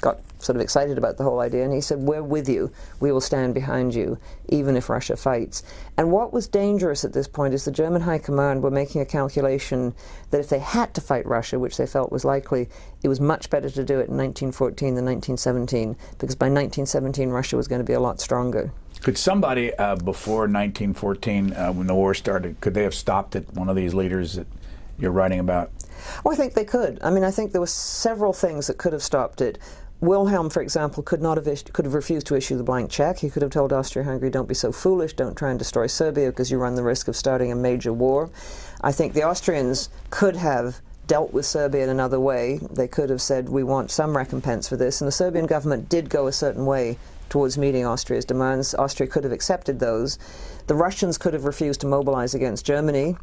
got excited about the whole idea, and he said, we're with you, we will stand behind you, even if Russia fights. And what was dangerous at this point is the German High Command were making a calculation that if they had to fight Russia, which they felt was likely, it was much better to do it in 1914 than 1917, because by 1917 Russia was going to be a lot stronger. Could somebody before 1914, when the war started, could they have stopped it, one of these leaders you're writing about? Well, I think they could. I mean, I think there were several things that could have stopped it. Wilhelm, for example, could have refused to issue the blank cheque. He could have told Austria-Hungary, don't be so foolish, don't try and destroy Serbia because you run the risk of starting a major war. I think the Austrians could have dealt with Serbia in another way. They could have said, we want some recompense for this, and the Serbian government did go a certain way towards meeting Austria's demands. Austria could have accepted those. The Russians could have refused to mobilize against Germany.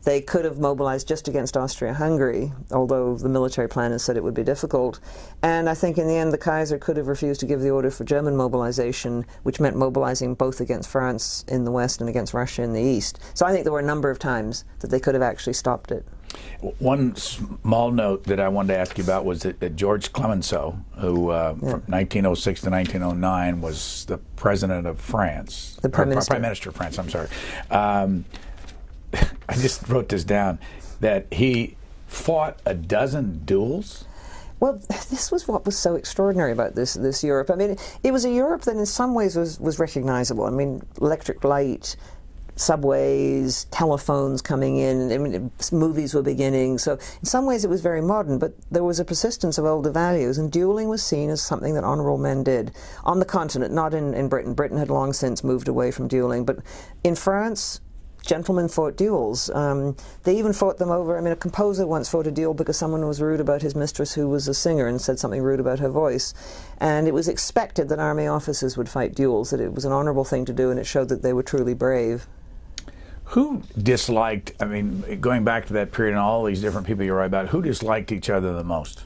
They could have mobilized just against Austria-Hungary, although the military planners said it would be difficult. And I think in the end the Kaiser could have refused to give the order for German mobilization, which meant mobilizing both against France in the west and against Russia in the east. So I think there were a number of times that they could have actually stopped it. One small note that I wanted to ask you about was that George Clemenceau, who from 1906 to 1909 was the president of France. The Prime Minister. Prime Minister of France, I'm sorry. I just wrote this down, that he fought a dozen duels. Well, this was what was so extraordinary about this Europe. I mean, it was a Europe that in some ways was recognizable. I mean, electric light, subways, telephones coming in, I mean, movies were beginning. So in some ways it was very modern, but there was a persistence of older values, and dueling was seen as something that honorable men did. On the continent, not in Britain. Britain had long since moved away from dueling, but in France, gentlemen fought duels. They even fought them over, I mean, a composer once fought a duel because someone was rude about his mistress who was a singer and said something rude about her voice. And it was expected that army officers would fight duels, that it was an honorable thing to do, and it showed that they were truly brave. Who disliked, I mean, going back to that period and all these different people you write about, who disliked each other the most?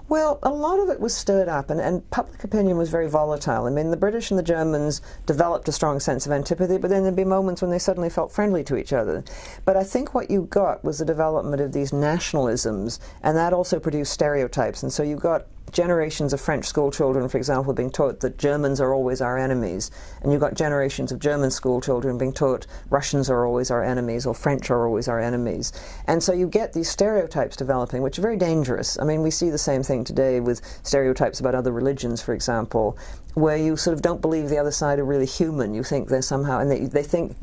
Well, a lot of it was stirred up, and public opinion was very volatile. I mean, the British and the Germans developed a strong sense of antipathy, but then there'd be moments when they suddenly felt friendly to each other. But I think what you got was the development of these nationalisms, and that also produced stereotypes. And so you got generations of French school children, for example, being taught that Germans are always our enemies, and you've got generations of German school children being taught Russians are always our enemies or French are always our enemies. And so you get these stereotypes developing, which are very dangerous. I mean, we see the same thing today with stereotypes about other religions, for example, where you sort of don't believe the other side are really human. You think they're somehow, and you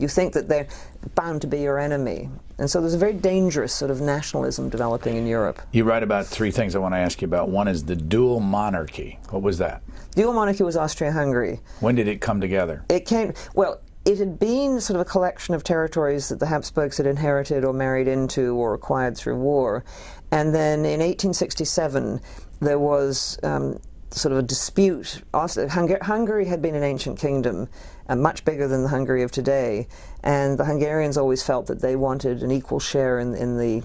think that they're bound to be your enemy. And so there's a very dangerous sort of nationalism developing in Europe. You write about three things I want to ask you about. One is the dual monarchy. What was that? Dual monarchy was Austria-Hungary. When did it come together? It came, well, it had been sort of a collection of territories that the Habsburgs had inherited or married into or acquired through war. And then in 1867, there was sort of a dispute. Hungary had been an ancient kingdom, much bigger than the Hungary of today, and the Hungarians always felt that they wanted an equal share in the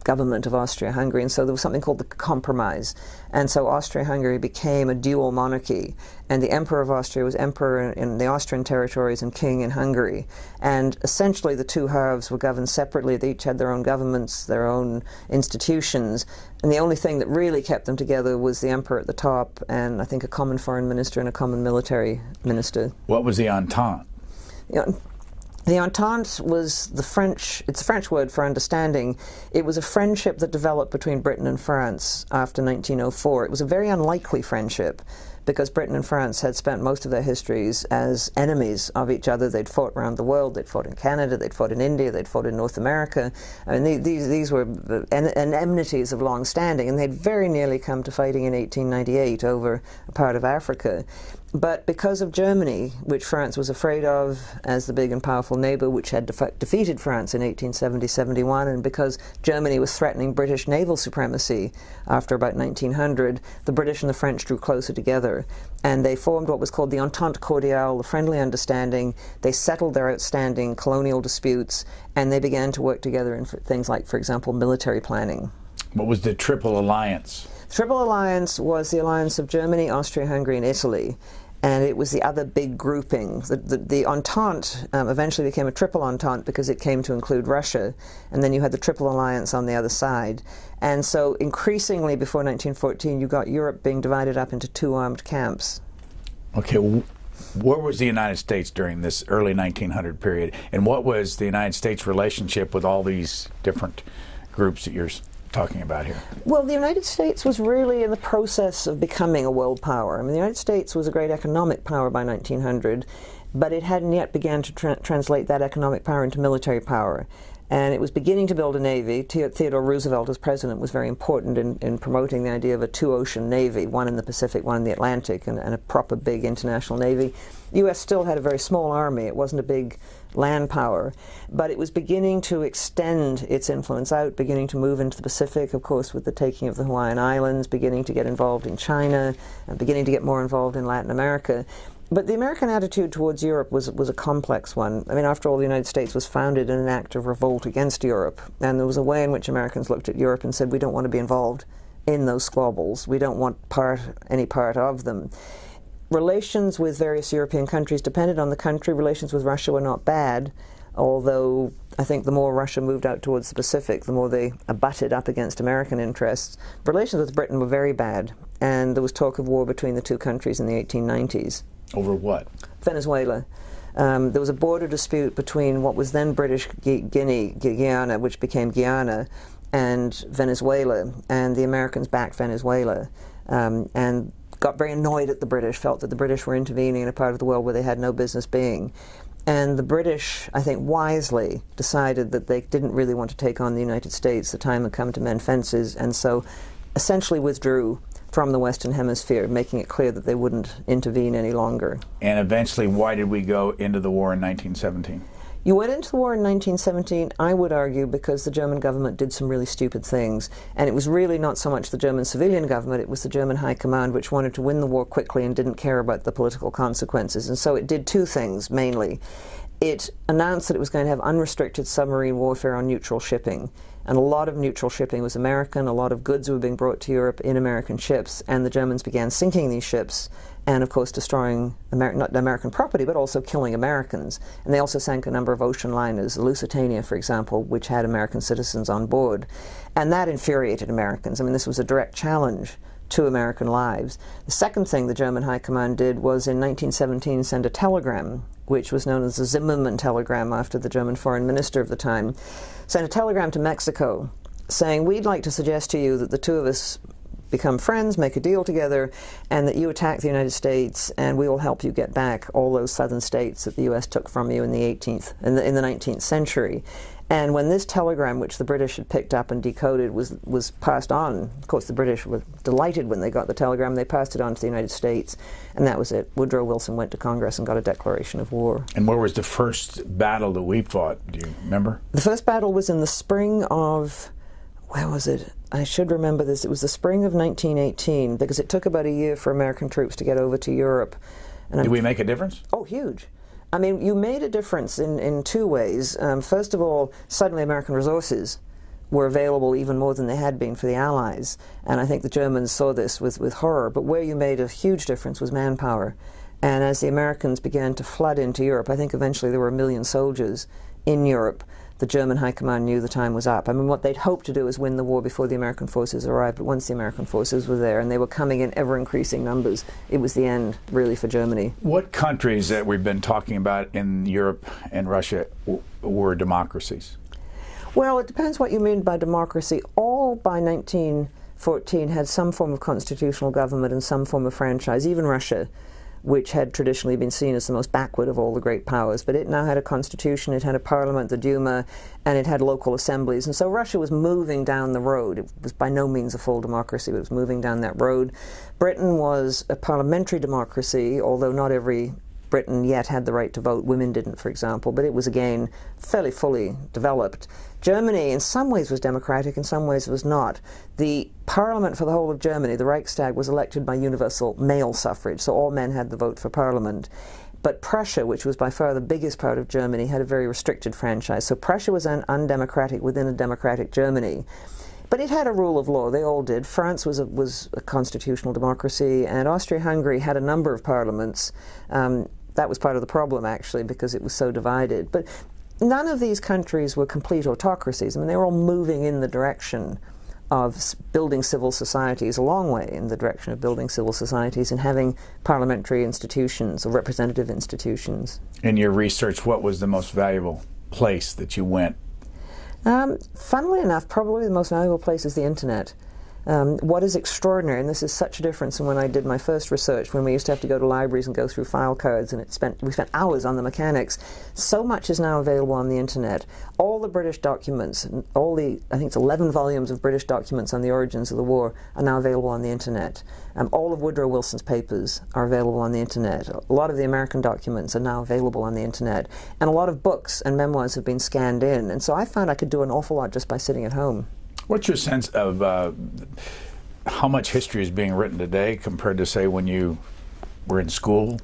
government of Austria-Hungary, and so there was something called the Compromise. And so Austria-Hungary became a dual monarchy, and the Emperor of Austria was emperor in the Austrian territories and king in Hungary. And essentially the two halves were governed separately. They each had their own governments, their own institutions, and the only thing that really kept them together was the emperor at the top, and I think a common foreign minister and a common military minister. What was the Entente? The Entente was it's a French word for understanding. It was a friendship that developed between Britain and France after 1904. It was a very unlikely friendship because Britain and France had spent most of their histories as enemies of each other. They'd fought around the world. They'd fought in Canada. They'd fought in India. They'd fought in North America. I mean, these were enmities of long standing, and they'd very nearly come to fighting in 1898 over a part of Africa. But because of Germany, which France was afraid of as the big and powerful neighbor, which had defeated France in 1870-71, and because Germany was threatening British naval supremacy after about 1900, the British and the French drew closer together. And they formed what was called the Entente Cordiale, the friendly understanding. They settled their outstanding colonial disputes, and they began to work together in things like, for example, military planning. What was the Triple Alliance? The Triple Alliance was the alliance of Germany, Austria-Hungary, and Italy. And it was the other big grouping. The Entente eventually became a Triple Entente because it came to include Russia, and then you had the Triple Alliance on the other side. And so increasingly before 1914, you got Europe being divided up into two armed camps. Okay, where was the United States during this early 1900 period, and what was the United States' relationship with all these different groups that you're talking about here? Well, the United States was really in the process of becoming a world power. I mean, the United States was a great economic power by 1900, but it hadn't yet begun to translate that economic power into military power. And it was beginning to build a navy. Theodore Roosevelt, as president, was very important in promoting the idea of a two-ocean navy, one in the Pacific, one in the Atlantic, and a proper big international navy. The U.S. still had a very small army. It wasn't a big land power, but it was beginning to extend its influence out, beginning to move into the Pacific, of course, with the taking of the Hawaiian Islands, beginning to get involved in China, and beginning to get more involved in Latin America. But the American attitude towards Europe was a complex one. I mean, after all, the United States was founded in an act of revolt against Europe, and there was a way in which Americans looked at Europe and said, we don't want to be involved in those squabbles. We don't want any part of them. Relations with various European countries depended on the country. Relations with Russia were not bad, although I think the more Russia moved out towards the Pacific, the more they butted up against American interests. Relations with Britain were very bad, and there was talk of war between the two countries in the 1890s. Over what? Venezuela. There was a border dispute between what was then British Guyana, which became Guyana, and Venezuela, and the Americans backed Venezuela, and got very annoyed at the British, felt that the British were intervening in a part of the world where they had no business being. And the British, I think wisely, decided that they didn't really want to take on the United States. The time had come to mend fences, and so essentially withdrew from the Western Hemisphere, making it clear that they wouldn't intervene any longer. And eventually, why did we go into the war in 1917? You went into the war in 1917, I would argue, because the German government did some really stupid things. And it was really not so much the German civilian government, it was the German High Command, which wanted to win the war quickly and didn't care about the political consequences. And so it did two things, mainly. It announced that it was going to have unrestricted submarine warfare on neutral shipping. And a lot of neutral shipping was American, a lot of goods were being brought to Europe in American ships, and the Germans began sinking these ships, and of course destroying not American property, but also killing Americans. And they also sank a number of ocean liners, the Lusitania, for example, which had American citizens on board. And that infuriated Americans. I mean, this was a direct challenge to American lives. The second thing the German High Command did was in 1917 send a telegram, which was known as the Zimmermann telegram after the German foreign minister of the time, sent a telegram to Mexico saying, we'd like to suggest to you that the two of us become friends, make a deal together, and that you attack the United States, and we will help you get back all those southern states that the U.S. took from you in the 19th century. And when this telegram, which the British had picked up and decoded, was passed on, of course the British were delighted when they got the telegram, they passed it on to the United States, and that was it. Woodrow Wilson went to Congress and got a declaration of war. And where was the first battle that we fought? Do you remember? The first battle was in the spring of, where was it? I should remember this. It was the spring of 1918, because it took about a year for American troops to get over to Europe. And did we make a difference? Oh, huge. I mean, you made a difference in two ways. First of all, suddenly American resources were available even more than they had been for the Allies. And I think the Germans saw this with horror. But where you made a huge difference was manpower. And as the Americans began to flood into Europe, I think eventually there were 1 million soldiers in Europe. The German High Command knew the time was up. I mean, what they'd hoped to do is win the war before the American forces arrived, but once the American forces were there, and they were coming in ever-increasing numbers, it was the end, really, for Germany. What countries that we've been talking about in Europe and Russia were democracies? Well, it depends what you mean by democracy. All by 1914 had some form of constitutional government and some form of franchise, even Russia, which had traditionally been seen as the most backward of all the great powers. But it now had a constitution, it had a parliament, the Duma, and it had local assemblies. And so Russia was moving down the road. It was by no means a full democracy, but it was moving down that road. Britain was a parliamentary democracy, although not every Britain yet had the right to vote. Women didn't, for example, but it was, again, fairly fully developed. Germany, in some ways, was democratic, in some ways was not. The parliament for the whole of Germany, the Reichstag, was elected by universal male suffrage, so all men had the vote for parliament. But Prussia, which was by far the biggest part of Germany, had a very restricted franchise. So Prussia was undemocratic within a democratic Germany. But it had a rule of law. They all did. France was a constitutional democracy, and Austria-Hungary had a number of parliaments. That was part of the problem, actually, because it was so divided. But none of these countries were complete autocracies. I mean, they were all moving in the direction of building civil societies, a long way in the direction of building civil societies and having parliamentary institutions or representative institutions. In your research, what was the most valuable place that you went? Funnily enough, probably the most valuable place is the Internet. What is extraordinary, and this is such a difference from when I did my first research, when we used to have to go to libraries and go through file cards, and we spent hours on the mechanics. So much is now available on the internet. All the British documents, all the, I think it's 11 volumes of British documents on the origins of the war are now available on the internet. All of Woodrow Wilson's papers are available on the internet. A lot of the American documents are now available on the internet. And a lot of books and memoirs have been scanned in. And so I found I could do an awful lot just by sitting at home. What's your sense of how much history is being written today compared to, say, when you were in school?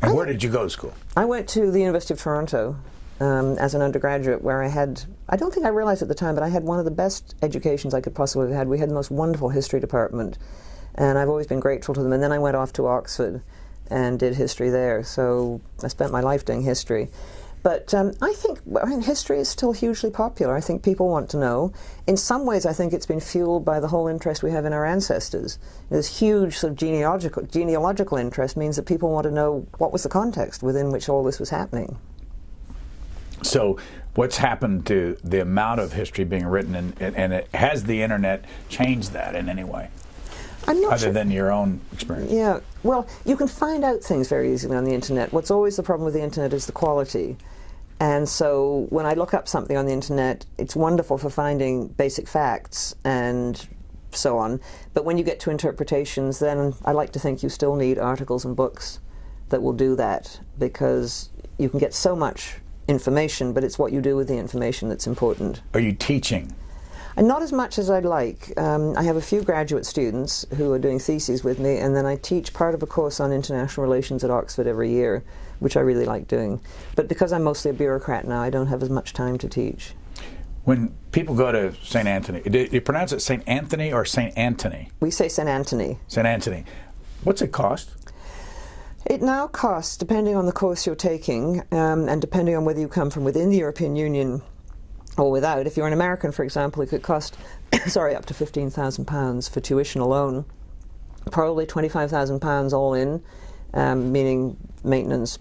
And where did you go to school? I went to the University of Toronto as an undergraduate, where I had, I don't think I realized at the time, but I had one of the best educations I could possibly have had. We had the most wonderful history department, and I've always been grateful to them. And then I went off to Oxford and did history there, so I spent my life doing history. But I think history is still hugely popular. I think people want to know. In some ways, I think it's been fueled by the whole interest we have in our ancestors. This huge sort of genealogical interest means that people want to know what was the context within which all this was happening. So what's happened to the amount of history being written, and has the internet changed that in any way? I'm not other sure. than your own experience? Yeah, well, you can find out things very easily on the internet. What's always the problem with the internet is the quality. And so when I look up something on the internet, it's wonderful for finding basic facts and so on. But when you get to interpretations, then I like to think you still need articles and books that will do that, because you can get so much information, but it's what you do with the information that's important. Are you teaching? And not as much as I'd like. I have a few graduate students who are doing theses with me, and then I teach part of a course on international relations at Oxford every year, which I really like doing. But because I'm mostly a bureaucrat now, I don't have as much time to teach. When people go to St. Anthony, do you pronounce it St. Anthony or St. Anthony? We say St. Anthony. St. Anthony. What's it cost? It now costs, depending on the course you're taking, and depending on whether you come from within the European Union or without. If you're an American, for example, it could cost up to £15,000 for tuition alone. Probably £25,000 all in, meaning maintenance,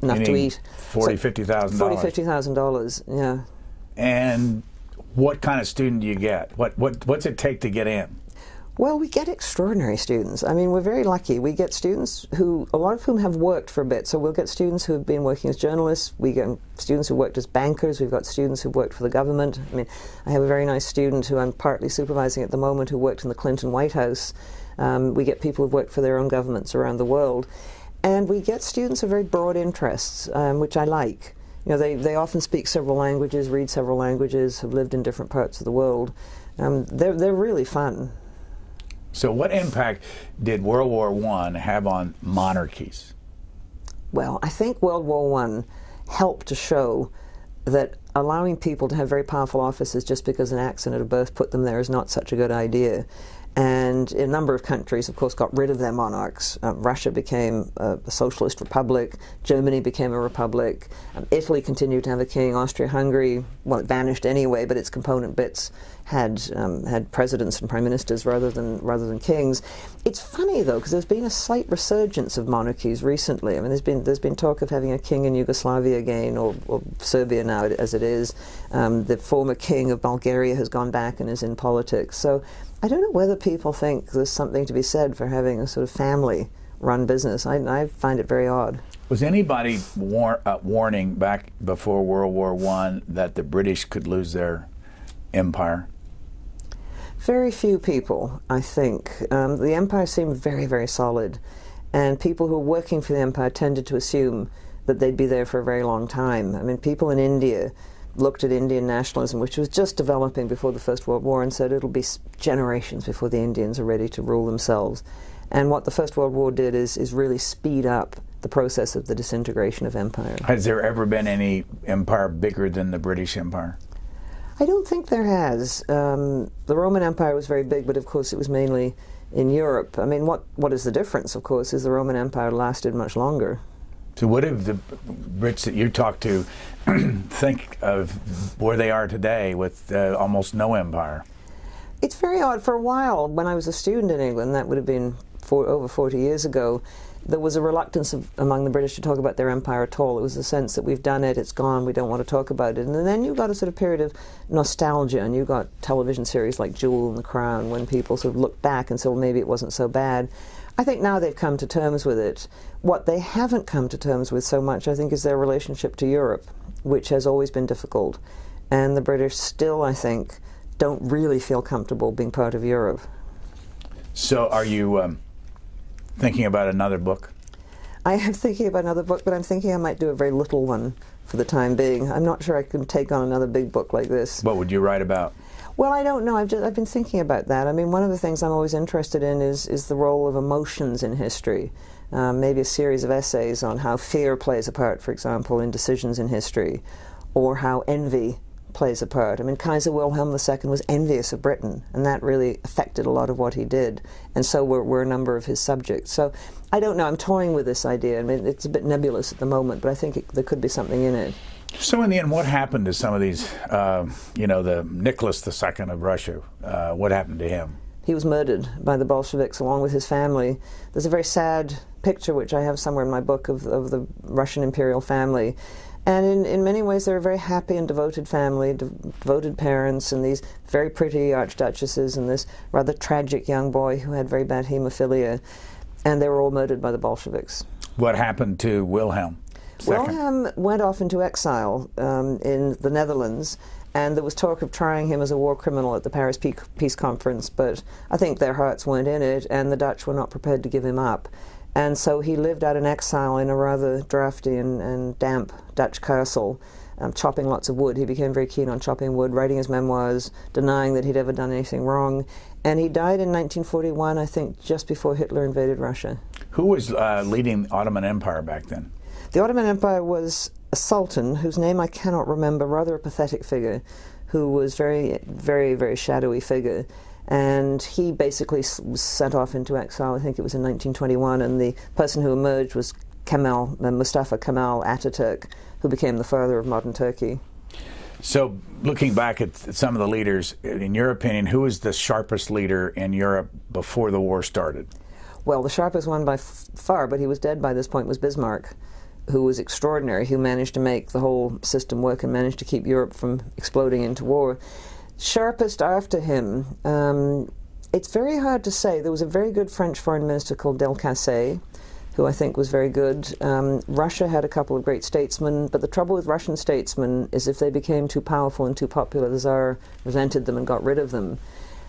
enough to eat. $50,000. $50,000, yeah. And what kind of student do you get? What's it take to get in? Well, we get extraordinary students. I mean, we're very lucky. We get students who, a lot of whom have worked for a bit. So we'll get students who have been working as journalists. We get students who worked as bankers. We've got students who've worked for the government. I mean, I have a very nice student who I'm partly supervising at the moment who worked in the Clinton White House. We get people who've worked for their own governments around the world. And we get students of very broad interests, which I like. You know, they often speak several languages, read several languages, have lived in different parts of the world. They're really fun. So what impact did World War I have on monarchies? Well, I think World War I helped to show that allowing people to have very powerful offices just because an accident of birth put them there is not such a good idea. And a number of countries, of course, got rid of their monarchs. Russia became a socialist republic. Germany became a republic. Italy continued to have a king. Austria-Hungary, well, it vanished anyway, but its component bits had presidents and prime ministers rather than kings. It's funny though, because there's been a slight resurgence of monarchies recently. I mean, there's been talk of having a king in Yugoslavia again, or Serbia now as it is. The former king of Bulgaria has gone back and is in politics. So I don't know whether people think there's something to be said for having a sort of family-run business. I find it very odd. Was anybody warning back before World War I that the British could lose their empire? Very few people, I think. The empire seemed very, very solid, and people who were working for the empire tended to assume that they'd be there for a very long time. I mean, people in India looked at Indian nationalism, which was just developing before the First World War, and said it'll be generations before the Indians are ready to rule themselves. And what the First World War did is really speed up the process of the disintegration of empire. Has there ever been any empire bigger than the British Empire? I don't think there has. The Roman Empire was very big, but of course it was mainly in Europe. I mean, what is the difference, of course, is the Roman Empire lasted much longer. So what do the Brits that you talk to think of where they are today with almost no empire? It's very odd. For a while, when I was a student in England, that would have been over 40 years ago, there was a reluctance among the British to talk about their empire at all. It was a sense that we've done it, it's gone, we don't want to talk about it. And then you got a sort of period of nostalgia, and you got television series like Jewel and The Crown, when people sort of look back and say, well, maybe it wasn't so bad. I think now they've come to terms with it. What they haven't come to terms with so much, I think, is their relationship to Europe, which has always been difficult. And the British still, I think, don't really feel comfortable being part of Europe. So are you thinking about another book? I am thinking about another book, but I'm thinking I might do a very little one for the time being. I'm not sure I can take on another big book like this. What would you write about? Well, I don't know. I've been thinking about that. I mean, one of the things I'm always interested in is the role of emotions in history. Maybe a series of essays on how fear plays a part, for example, in decisions in history, or how envy plays a part. I mean, Kaiser Wilhelm II was envious of Britain, and that really affected a lot of what he did, and so were a number of his subjects. So I don't know. I'm toying with this idea. I mean, it's a bit nebulous at the moment, but I think there could be something in it. So in the end, what happened to some of these, you know, the Nicholas II of Russia? What happened to him? He was murdered by the Bolsheviks along with his family. There's a very sad picture, which I have somewhere in my book, of the Russian imperial family. And in many ways, they're a very happy and devoted family, devoted parents, and these very pretty archduchesses, and this rather tragic young boy who had very bad hemophilia. And they were all murdered by the Bolsheviks. What happened to Wilhelm II? Wilhelm went off into exile in the Netherlands, and there was talk of trying him as a war criminal at the Paris Peace Conference, but I think their hearts weren't in it, and the Dutch were not prepared to give him up. And so he lived out in exile in a rather drafty and damp Dutch castle, chopping lots of wood. He became very keen on chopping wood, writing his memoirs, denying that he'd ever done anything wrong. And he died in 1941, I think, just before Hitler invaded Russia. Who was leading the Ottoman Empire back then? The Ottoman Empire was a sultan, whose name I cannot remember, rather a pathetic figure, who was very, very shadowy figure. And he basically was sent off into exile. I think it was in 1921, and the person who emerged was Mustafa Kemal Ataturk, who became the father of modern Turkey. So, looking back at some of the leaders, in your opinion, who was the sharpest leader in Europe before the war started? Well, the sharpest one by far, but he was dead by this point, was Bismarck, who was extraordinary, who managed to make the whole system work and managed to keep Europe from exploding into war. Sharpest after him, it's very hard to say. There was a very good French foreign minister called Delcasse, who I think was very good. Russia had a couple of great statesmen, but the trouble with Russian statesmen is if they became too powerful and too popular, the Tsar resented them and got rid of them.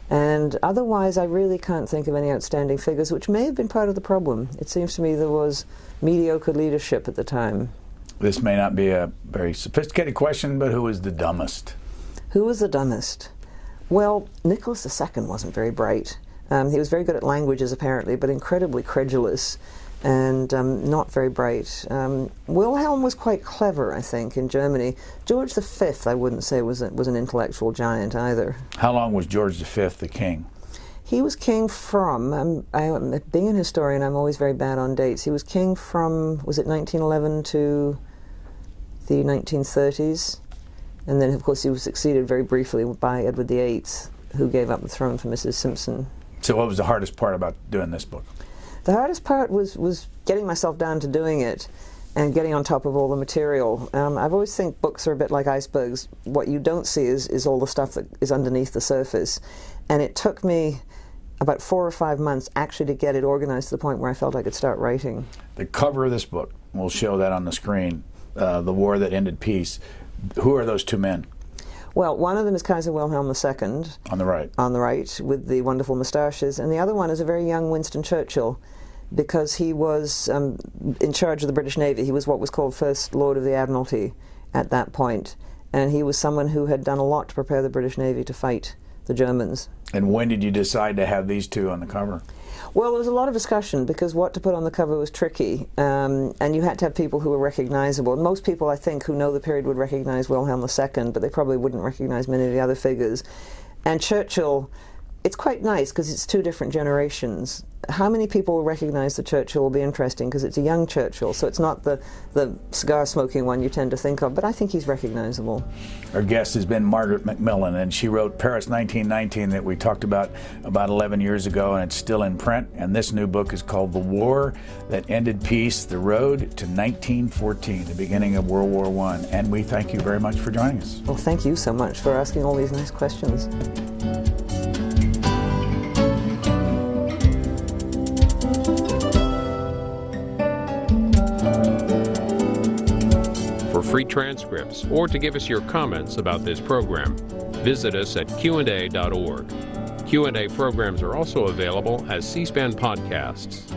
And otherwise, I really can't think of any outstanding figures, which may have been part of the problem. It seems to me there was mediocre leadership at the time. This may not be a very sophisticated question, but who was the dumbest? Who was the dumbest? Well, Nicholas II wasn't very bright. He was very good at languages, apparently, but incredibly credulous and not very bright. Wilhelm was quite clever, I think, in Germany. George V, I wouldn't say was an intellectual giant either. How long was George V the king? He was king from, being an historian, I'm always very bad on dates. He was king from, was it 1911 to the 1930s? And then, of course, he was succeeded very briefly by Edward VIII, who gave up the throne for Mrs. Simpson. So what was the hardest part about doing this book? The hardest part was getting myself down to doing it and getting on top of all the material. I've always think books are a bit like icebergs. What you don't see is all the stuff that is underneath the surface. And it took me about 4 or 5 months actually to get it organized to the point where I felt I could start writing. The cover of this book, we'll show that on the screen, The War That Ended Peace. Who are those two men? Well, one of them is Kaiser Wilhelm II. On the right. On the right, with the wonderful moustaches. And the other one is a very young Winston Churchill, because he was in charge of the British Navy. He was what was called First Lord of the Admiralty at that point. And he was someone who had done a lot to prepare the British Navy to fight the Germans. And when did you decide to have these two on the cover? Well, there was a lot of discussion, because what to put on the cover was tricky, and you had to have people who were recognizable. And most people, I think, who know the period would recognize Wilhelm II, but they probably wouldn't recognize many of the other figures. And Churchill it's quite nice because it's two different generations. How many people will recognize the Churchill will be interesting because it's a young Churchill, so it's not the cigar-smoking one you tend to think of, but I think he's recognizable. Our guest has been Margaret MacMillan, and she wrote Paris 1919 that we talked about 11 years ago, and it's still in print. And this new book is called The War That Ended Peace, The Road to 1914, the beginning of World War I. And we thank you very much for joining us. Well, thank you so much for asking all these nice questions. For free transcripts or to give us your comments about this program, visit us at qanda.org. Q&A programs are also available as C-SPAN podcasts.